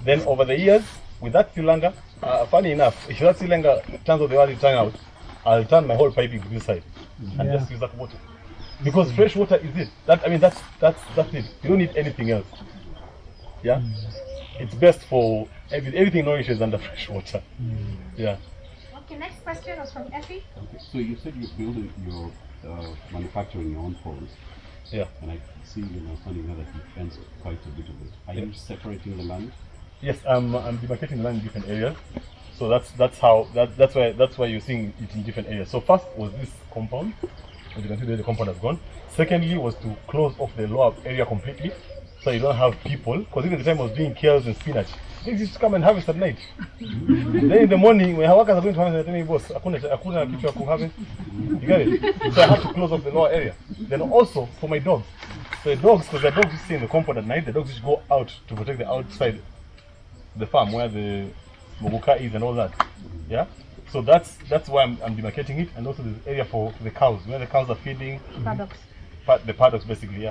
Then over the years, with that silanga, funny enough, if that silanga turns out the way it turns out, I'll turn my whole piping to this side and just use that water. Because fresh water is it. That's it. You don't need anything else. It's best for everything nourishes under fresh water. Okay, next question was from Effie. Okay, so you said you build your manufacturing your own poles. And I see standing there that you fence quite a bit of it. Are you separating the land? Yes, I'm demarcating the land in different areas. So that's why you're seeing it in different areas. So first was this compound. As you can see, the compound has gone. Secondly was to close off the lower area completely, so you don't have people. Because even the time I was doing kales and spinach, they used to come and harvest at night. Then in the morning, when workers are going to harvest, they tell me, boss, akuna kitu ya kuharvest. You get it? So I had to close off the lower area. Then also for my dogs. So the dogs, because the dogs used to stay in the compound at night, the dogs used to go out to protect the outside, the farm where the mogoka is and all that. So that's why I'm demarcating it, and also the area for the cows, where the cows are feeding. Paddocks. The paddocks basically,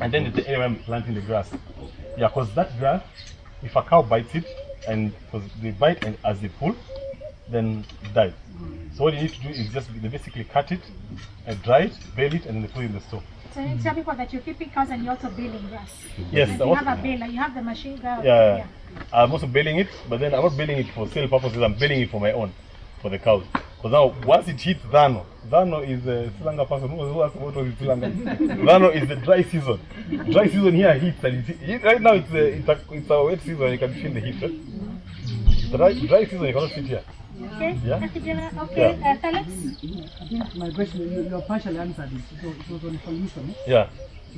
And then the area where I'm planting the grass. Because that grass, if a cow bites it, and because they bite and as they pull, then it dies. So what you need to do is just they basically cut it, dry it, bale it, and then they put it in the store. So you tell people that you're keeping cows and you're also baling grass. Yes. You have a baler, you have the machine gun. I'm also baling it, but then I'm not baling it for sale purposes, I'm baling it for my own, for the cows. Because now, once it hits Dhano is a Silanga person. Who asked what was Silanga? Dhano is the dry season. Dry season here hits, and right now it's a wet season, you can feel the heat. Dry season, you cannot sit here. Okay, okay, Felix? I think my question, you partially answered it. It was on pollution.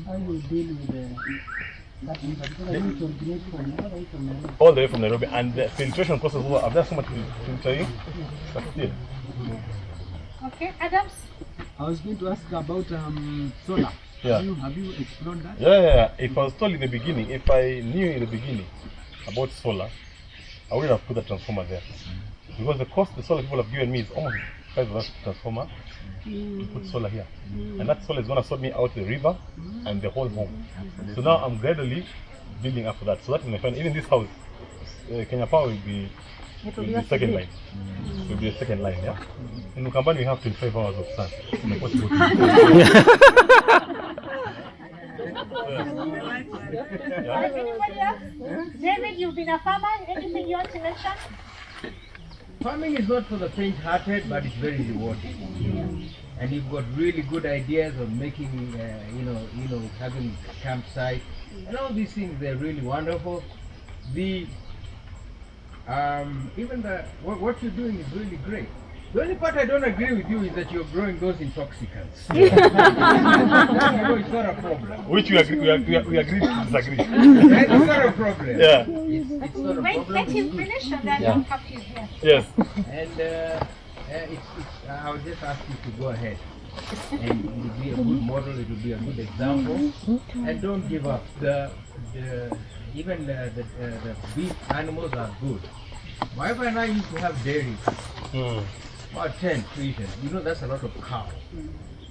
How you deal with that river? Because I need to originate from Nairobi. All the way from Nairobi, and the filtration process, I've done so much filtering, but still. Okay, Adams? I was going to ask about solar. Have you explored that? If I was told in the beginning, if I knew in the beginning about solar, I wouldn't have put a transformer there. Because the cost the solar people have given me is almost the price of that transformer to put solar here. And that solar is going to sort me out the river and the whole home. So now I'm gradually building up for that. So that is my plan. Even this house, Kenya Power will be the second line. Will be a second line, In Ukambani we have 25 hours of sun. Anybody else? David, you've been a farmer. Anything you want to mention? Farming is not for the faint-hearted, but it's very rewarding. And you've got really good ideas of making, having campsite, and all these things. They're really wonderful. What you're doing is really great. The only part I don't agree with you is that you're growing those intoxicants. So it's not a problem. Which we agree to disagree. It's not a problem. Yeah. It's not a problem. Let him finish and then you'll come to his here. Yes. And I would just ask you to go ahead. And it will be a good model, it will be a good example. And don't give up. Even the beef animals are good. My wife and I used to have dairy. About 10 treaters. You know, that's a lot of cow.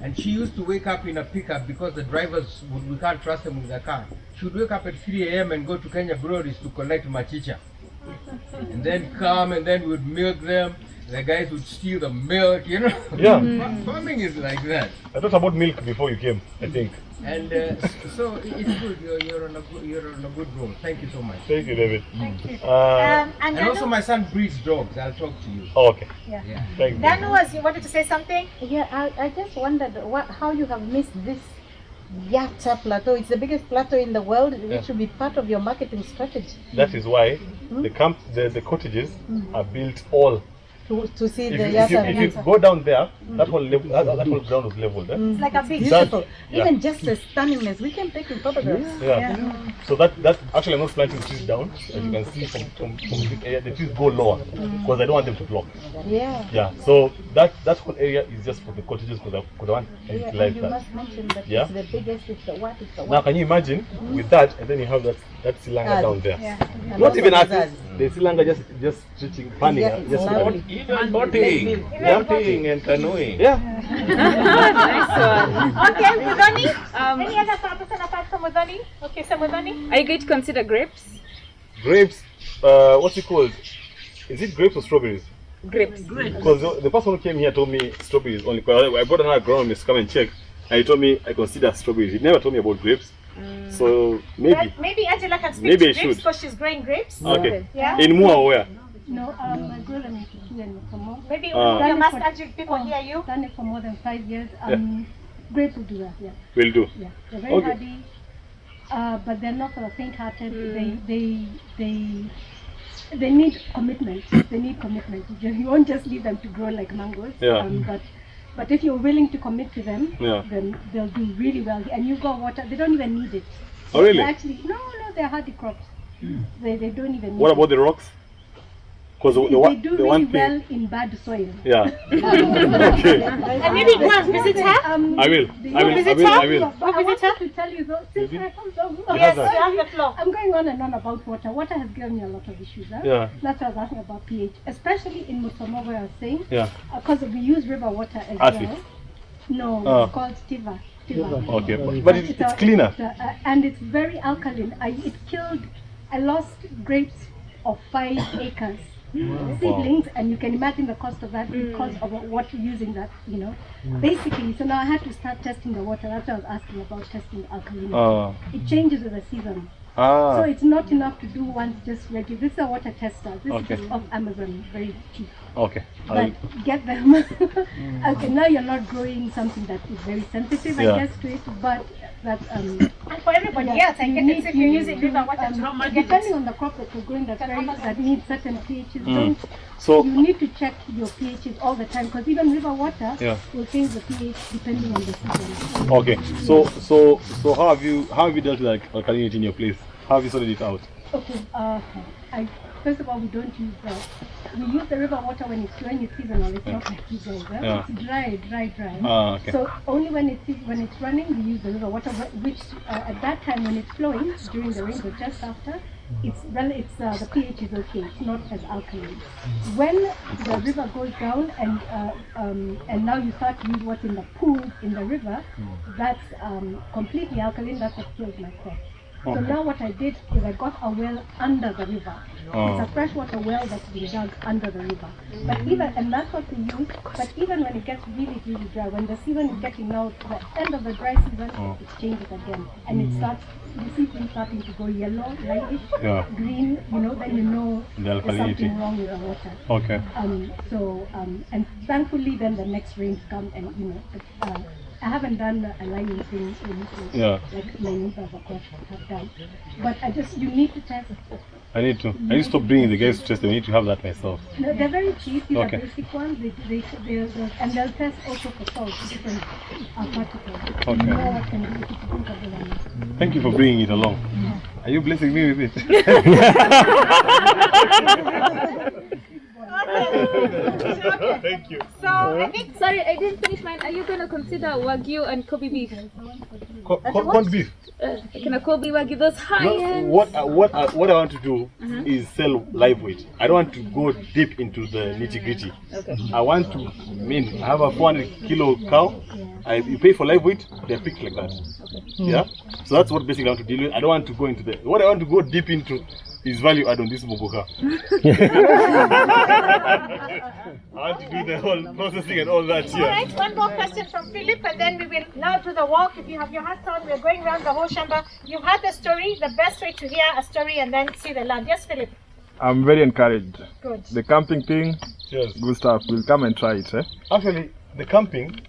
And she used to wake up in a pickup because the drivers, we can't trust them with the car. She would wake up at 3 a.m. and go to Kenya breweries to collect machicha. And then come and then we would milk them. The guys would steal the milk, you know. Yeah. Farming is like that. I thought about milk before you came, I think. And so it's good. You're on a good road. Thank you so much. Thank you, David. Thank you. And also my son breeds dogs. I'll talk to you. Oh, okay. Yeah. Thank you. Danu, you wanted to say something? Yeah, I just wondered how you have missed this Yatta plateau. It's the biggest plateau in the world. It should be part of your marketing strategy. That is why the cottages are built all. To see If the you Yatta. go down there, that whole ground is leveled. It's like a big Beautiful. Yeah. Even just the stunningness. We can take in photographs. Yeah. So that actually I'm not planting trees down. As you can see from this area, the trees go lower because I don't want them to block. Yeah. Yeah. So that whole area is just for the cottages because I want to Yeah, utilize and you that. must mention that Yeah. it's the biggest, it's the what, it's the what. Now can you imagine with that, and then you have that silanga down there. And Not also even the us. zaz. The silanga just stretching, fanning. Yeah, it's just lovely. Even boating, boating and canoeing. Yeah. Okay, Mudhoni? Any other person apart from Mudhoni? Okay, so Mudhoni? Are you going to consider grapes? Grapes. What's it called? Is it grapes or strawberries? Grapes. Because the person who came here told me strawberries only. I brought another agronomist to come and check, and he told me I consider strawberries. He never told me about grapes. So Maybe Angela can speak Maybe to I grapes should. because she's growing grapes. Okay. Yeah. In Mua or where? No, I grew them in Kikuyu and Mukomo. Maybe Ah. you must urge people hear you. Done it for more than 5 years. Grapes will do that, yeah. Will do. Yeah, they're very Okay. hardy, but they're not for the faint-hearted. They need commitment. They need commitment. You won't just leave them to grow like mangoes. Yeah. But if you're willing to commit to them, Yeah. then they'll do really well. And you go water. They don't even need it. Oh really? They actually, no, they're hardy crops. They don't even. Need What it. about the rocks? Because They do the really one well thing. in bad soil. Yeah. Okay. And maybe go and visit her. I will. I will. But I wanted to tell you though, since I come down, Yes, you have the floor. I'm going on and on about water. Water has given me a lot of issues. Huh? Yeah. That's why I was asking about pH, especially in Musomo where I was saying, Yeah. because we use river water as Acid. well. No, it's called Tiva. Okay. But it's cleaner. And it's very alkaline. I lost grapes of 5 acres. Seedlings, and you can imagine the cost of that because of what you're using that, basically. So now I had to start testing the water. That's why I was asking about testing the alkalinity. It changes with the season. So it's not enough to do once just regular. This is a water tester. This is off Amazon, very cheap. Okay. But get them. Okay, now you're not growing something that is very sensitive, I guess, to it, but that's And for everybody else, I guess if you're using river water to get depending on the crop that you're growing that needs certain pHs. So You need to check your pHs all the time because even river water will change the pH depending on the season. okay. So how have you dealt with like alkalinity in your place? How have you sorted it out? Okay. First of all, we don't use we use the river water when it's flowing. It's seasonal. It's not like you guys. It's dry. Okay. So only when it's running, we use the river water. Which at that time when it's flowing during the rain, but just after, the pH is okay. It's not as alkaline. When the river goes down and now you start to use what's in the pool in the river, that's completely alkaline. That's what kills my crop. So now what I did is I got a well under the river. It's a freshwater well that's been dug under the river. But even, and that's what we use, but even when it gets really, really dry, when the season is getting now to the end of the dry season, it changes again. And it starts, you see things starting to go yellow, lightish, green, you know, then you know there's something wrong with the water. Okay. And thankfully then the next rains come and, you know, I haven't done a lining thing like my neighbors of course have done. But you need to test. I need to stop bringing the guys to test them. I need to have that myself. No, they're very cheap. These are basic ones. And they'll test also for salt, different particles. Okay. You know what can do if you think of the line. Thank you for bringing it along. Are you blessing me with it? Thank you. So I think, sorry, I didn't finish mine. Are you going to consider Wagyu and Kobe beef? Corned beef. Can a Kobe Wagyu, those high ends? What I want to do is sell live weight. I don't want to go deep into the nitty gritty. Okay. I want to I have a 400 kilo cow. You pay for live weight, they're picked like that. Okay. Yeah. So that's what basically I want to deal with. I don't want to go into what I want to go deep into is value add on this moboka. I want to do the whole processing and all that here. Alright, one more question from Philip and then we will now do the walk. If you have your hats on, we're going around the whole shamba. You've had the story, the best way to hear a story and then see the land. Yes, Philip? I'm very encouraged. Good. The camping thing, good stuff. We'll come and try it. Actually, the camping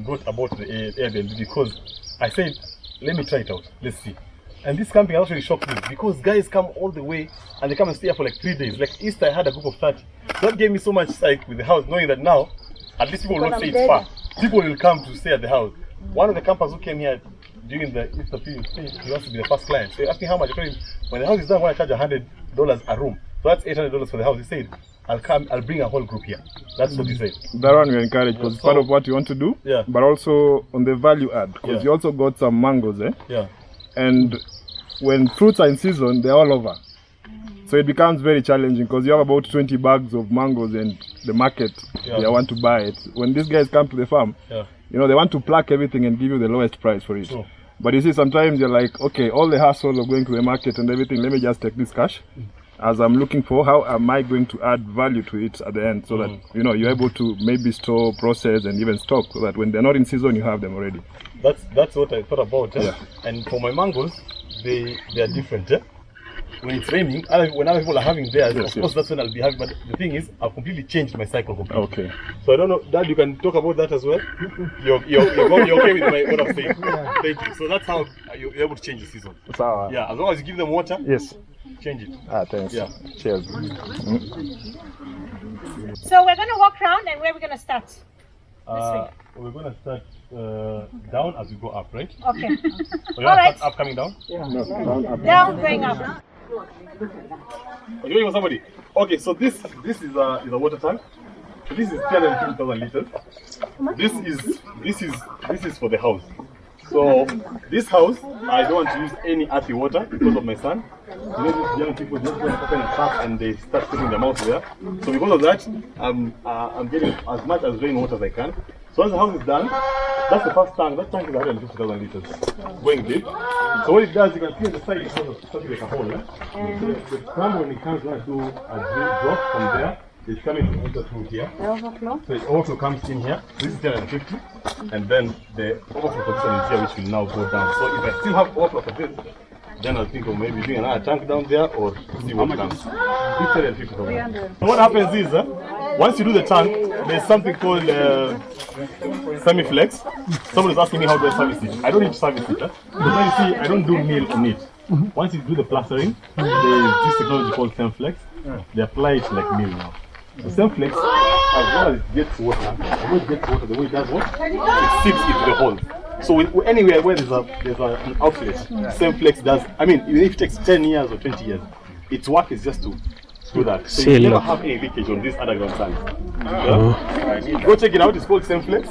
brought about the Airbnb because I said, let me try it out. Let's see. And this camping actually shocked me because guys come all the way and they come and stay here for like 3 days. Like Easter, I had a group of 30. That gave me so much psych with the house, knowing that now, at least people will not say it's far. People will come to stay at the house. One of the campers who came here during the Easter period, he wants to be the first client. So he asked me how much. I told him, when the house is done, I want to charge $100 a room. So that's $800 for the house. He said, I'll bring a whole group here. That's what he said. That one we encourage because it's part of what you want to do. Yeah. But also on the value add because you also got some mangoes. Yeah. And when fruits are in season, they're all over. So it becomes very challenging because you have about 20 bags of mangoes and the market, they want to buy it. When these guys come to the farm, you know, they want to pluck everything and give you the lowest price for it. Sure. But you see, sometimes you're like, okay, all the hassle of going to the market and everything, let me just take this cash. As I'm looking for, how am I going to add value to it at the end so that, you know, you're able to maybe store, process and even stock so that when they're not in season, you have them already. That's what I thought about. And for my mangoes, they are different. When it's raining, when other people are having theirs, of course that's when I'll be having. But the thing is, I've completely changed my cycle completely. Okay. So I don't know, Dad, you can talk about that as well. You're okay with what I'm saying? Thank you. So that's how you're able to change the season. Yeah, as long as you give them water. Yes. Change it. Thanks. Yeah. Cheers. So we're going to walk around and where are we going to start? We're going to start down as we go up, right? Okay. All right. Up, coming down? Yeah. No, down, up. Down, going up. Are you waiting for somebody? Okay, so this is a water tank. So this is 350,000 liters. This is for the house. So this house, I don't want to use any earthy water because of my son. You know, these young people just go and open a tap and they start putting their mouth there. So because of that, I'm getting as much as rainwater as I can. So once the house is done, that's the first tank. That tank is 150,000 liters, going deep. So what it does, you can see on the side, it's sort of like a hole. The plant, when it comes, going to do a drop from there. It's coming to enter through here. The overflow? So it overflow comes in here. This is 350. And then the overflow position is here, which will now go down. So if I still have overflow for this, then I'll think of maybe doing another tank down there or see what comes. 350,000. So what happens is, once you do the tank, there's something called semi-flex. Someone is asking me how do I service it. I don't need to service it. Because you see, I don't do meal on it. Once you do the plastering, there's this technology called Semflex. They apply it like meal now. The Semflex, as well as it gets water, the way it does what? It seeps into the hole. So anywhere where there's an outlet, Semflex does, I mean, even if it takes 10 years or 20 years, its work is just to do that. So you never have any leakage on this underground tank. Go check it out, it's called Semflex.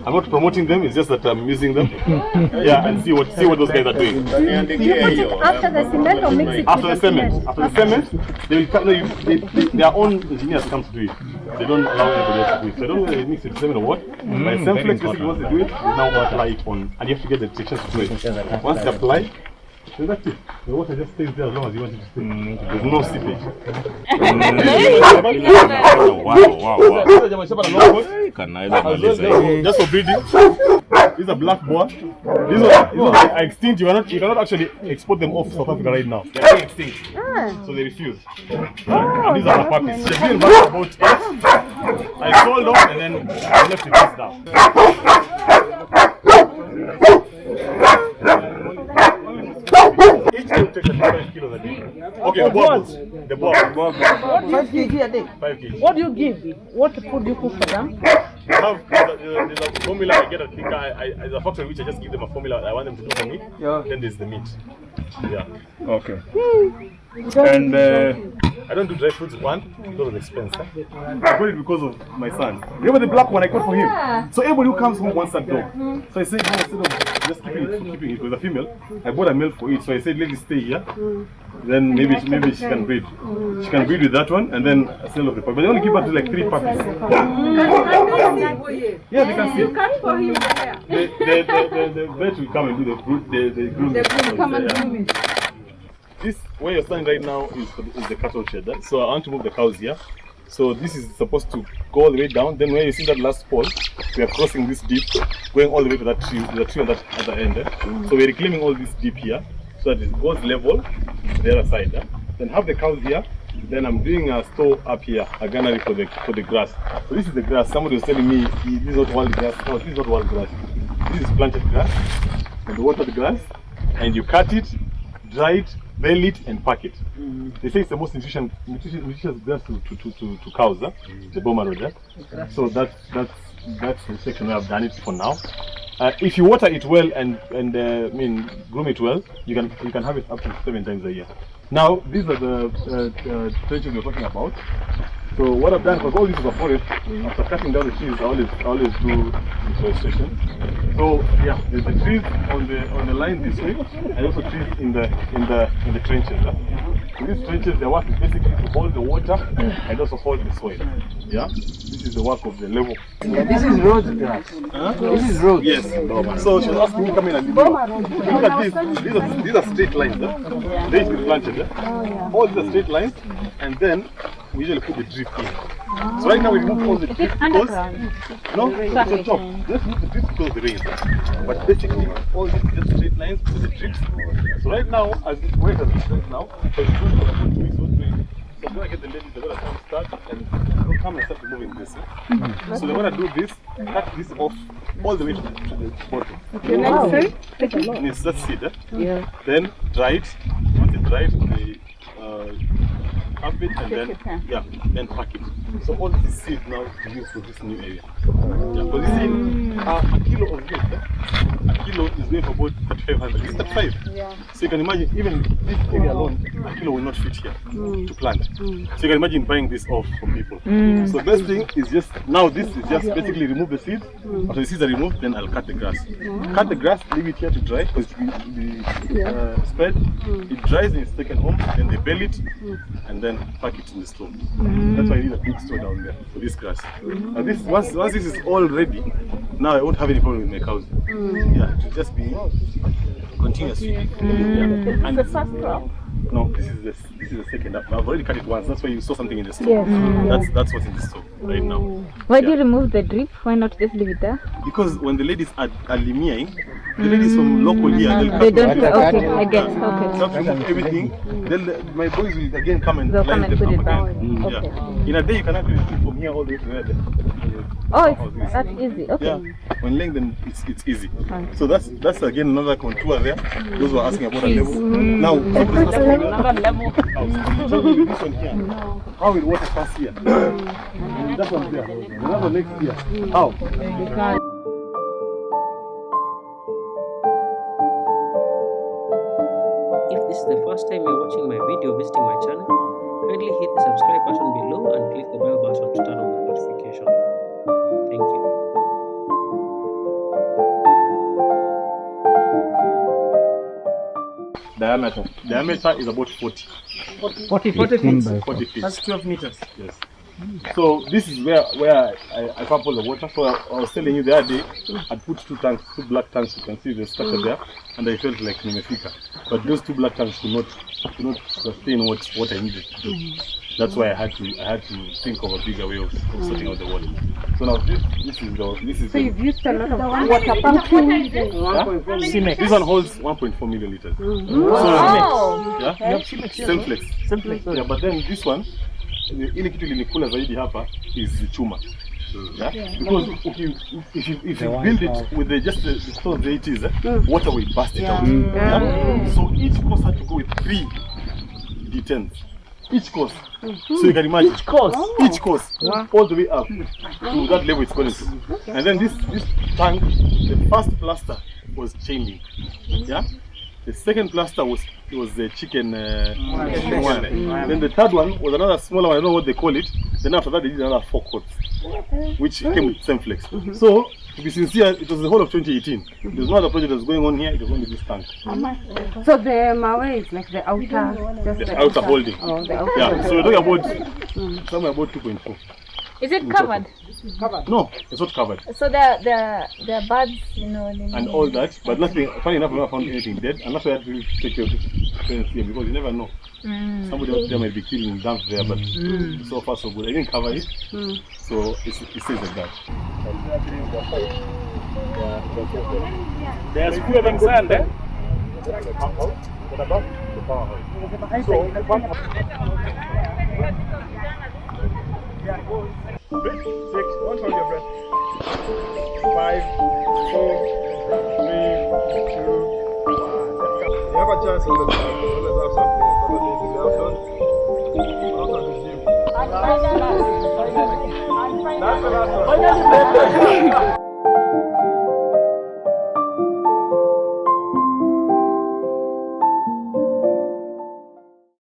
I'm not promoting them, it's just that I'm using them. And see what those guys are doing. You put it after the cement or mix it after the cement? After the cement, their own engineers come to do it. They don't allow anybody else to do it. So I don't know whether they mix it with cement or what. But Semflex, basically once they do it, they now apply it on, and you have to get the technicians to do it. Once they apply, So that's it. The water just stays there as long as you want it to stay. There's no seepage. Wow. Just for breeding. These are black boa. These are extinct. You cannot actually export them off South Africa right now. They are extinct. So they refuse. And these are the puppies. They've been about 8. I sold them and then I left the piece down. Each will take 5 kilos a day. Okay, the bubbles. The bubbles. 5 kg a day. 5 kg. What do you give? What food do you cook for them? There's a formula I get. I think there's a factory which I just give them a formula I want them to do for me. Yeah. Then there's the meat. Yeah. Okay. And I don't do dry fruits because of the expense. I got it because of my son. Remember the black one I got for him? So everybody who comes home wants that dog. So I said, no, instead of just keeping it with a female, I bought a male for it. So I said, let it stay here. Then maybe she can breed. She can breed with that one and then sell off the puppy. But they only give her to like 3 puppies. Yeah, they can see. You cut for him. The vet will come and do the grooming. They will come and groom it. This where you're standing right now is the cattle shed. So I want to move the cows here. So this is supposed to go all the way down. Then where you see that last pole, we are crossing this deep, going all the way to that tree, the tree on that other end. So we're reclaiming all this deep here, so that it goes level to the other side. Then have the cows here. Then I'm doing a store up here, a gunnery for the grass. So this is the grass. Somebody was telling me this is not wild grass. No, this is not wild grass. This is planted grass, and you water the grass, and you cut it, dry it, bale it, and pack it. They say it's the most nutritious grass to cows, the boma road. So that's the section where I've done it for now. If you water it well and groom it well, you can have it up to 7 times a year. Now these are the trenches we're talking about. So what I've done, because all this is a forest, after cutting down the trees, I always do deforestation. So yeah, there's the trees on the line this way, and also trees in the trenches. So these trenches, their work is basically to hold the water and also hold the soil. Yeah, this is the work of the level. Yeah, this is road grass. This is road. Yes. So she's asking me to come in and leave. Look at this. These are straight lines. They should be planted. All these are straight lines, and then we usually put the drip in. So right now we remove all the drip because no, it's on top. Let's move the drip because the rain. But basically all these are just straight lines with the drips. So right now, as it works right now, so it's good for the 2 weeks, 1 week. So I'm gonna get the ladies, they're gonna come start and they'll come and start removing this. So they're gonna do this, cut this off all the way to the bottom. And it's just seed. Yeah. Then dry it. Once it's dried, they up it and then pack it. So all this is seed now to use for this new area. Because you see, a kilo of this, a kilo is going for about 3,500. It's 35. So you can imagine, even this area alone, a kilo will not fit here to plant. So you can imagine buying this off from people. So the best thing is just, now this is just basically remove the seeds. After the seeds are removed, then I'll cut the grass. Cut the grass, leave it here to dry, because it will be spread. It dries and it's taken home, then they bale it, and then pack it in the store. That's why I need a big store down there for this grass. And this once this is all ready, now I won't have any problem with my cows. Yeah, it will just be continuous feeding. And the first crop? No, this is the second. I've already cut it once. That's why you saw something in the store. That's what's in the store right now. Why do you remove the drip? Why not just leave it there? Because when the ladies are limiaing, the ladies from local here, they don't. Okay, I guess. Okay. Not remove everything. Then my boys will again come and put it again. down. Yeah. In a day, you can actually see from here all the way to there. That's easy. Okay. Yeah. When laying them, it's easy. So that's again another contour there. Those were asking about a level. Now, another level. This one here. How will water pass here? That one there. Another next here. How? If this is the first time you're watching my video visiting my channel, kindly hit the subscribe button below and click the bell button to turn on the notification. Thank you. Diameter is about 40. 40 feet. 40 feet. That's 12 meters. Yes. So this is where I pump all the water. So I was telling you the other day, I'd put two black tanks. You can see the structure there, and I felt like nimefika. But those two black tanks could not sustain what I needed to do. That's why I had to think of a bigger way of sorting out the water. So now this is. So you've used a lot of water pumping. This one holds 1.4 million liters. Wow. Yeah. Selflex. Yeah, but then this one, ile kitu linikula zaidi hapa is chuma. Yeah? Because if you build it with the stones the 80s, water will burst it out. Yeah? So each course had to go with 3 D10s. Each course. So you can imagine. Each course, all the way up to that level it's going to. And then this tank, the first plaster was chain link. Yeah? The second plaster was the chicken one. Then the third one was another smaller one, I don't know what they call it. Then after that they did another 4 coats, which came with Semflex. So, to be sincere, it was the whole of 2018. There's no other project that's going on here, it was only this tank. So the Mawe is like the outer... The outer holding. Oh, the outer. Yeah, so we're talking about somewhere about 2.4. Is it covered? No, it's not covered. So there are birds, you know. And all that, but nothing. Funny enough, I never found anything dead, and that's why I had to take care of it here, because you never know. Somebody out there might be killing dump there, but so far so good. I didn't cover it, so it stays like that. There's few sand there. Breath, 6, don't hold your breath. 5, 4, 3, 2, 1. You have a chance all the time. Always have something for the days you have done. Out of the gym. That's the last one.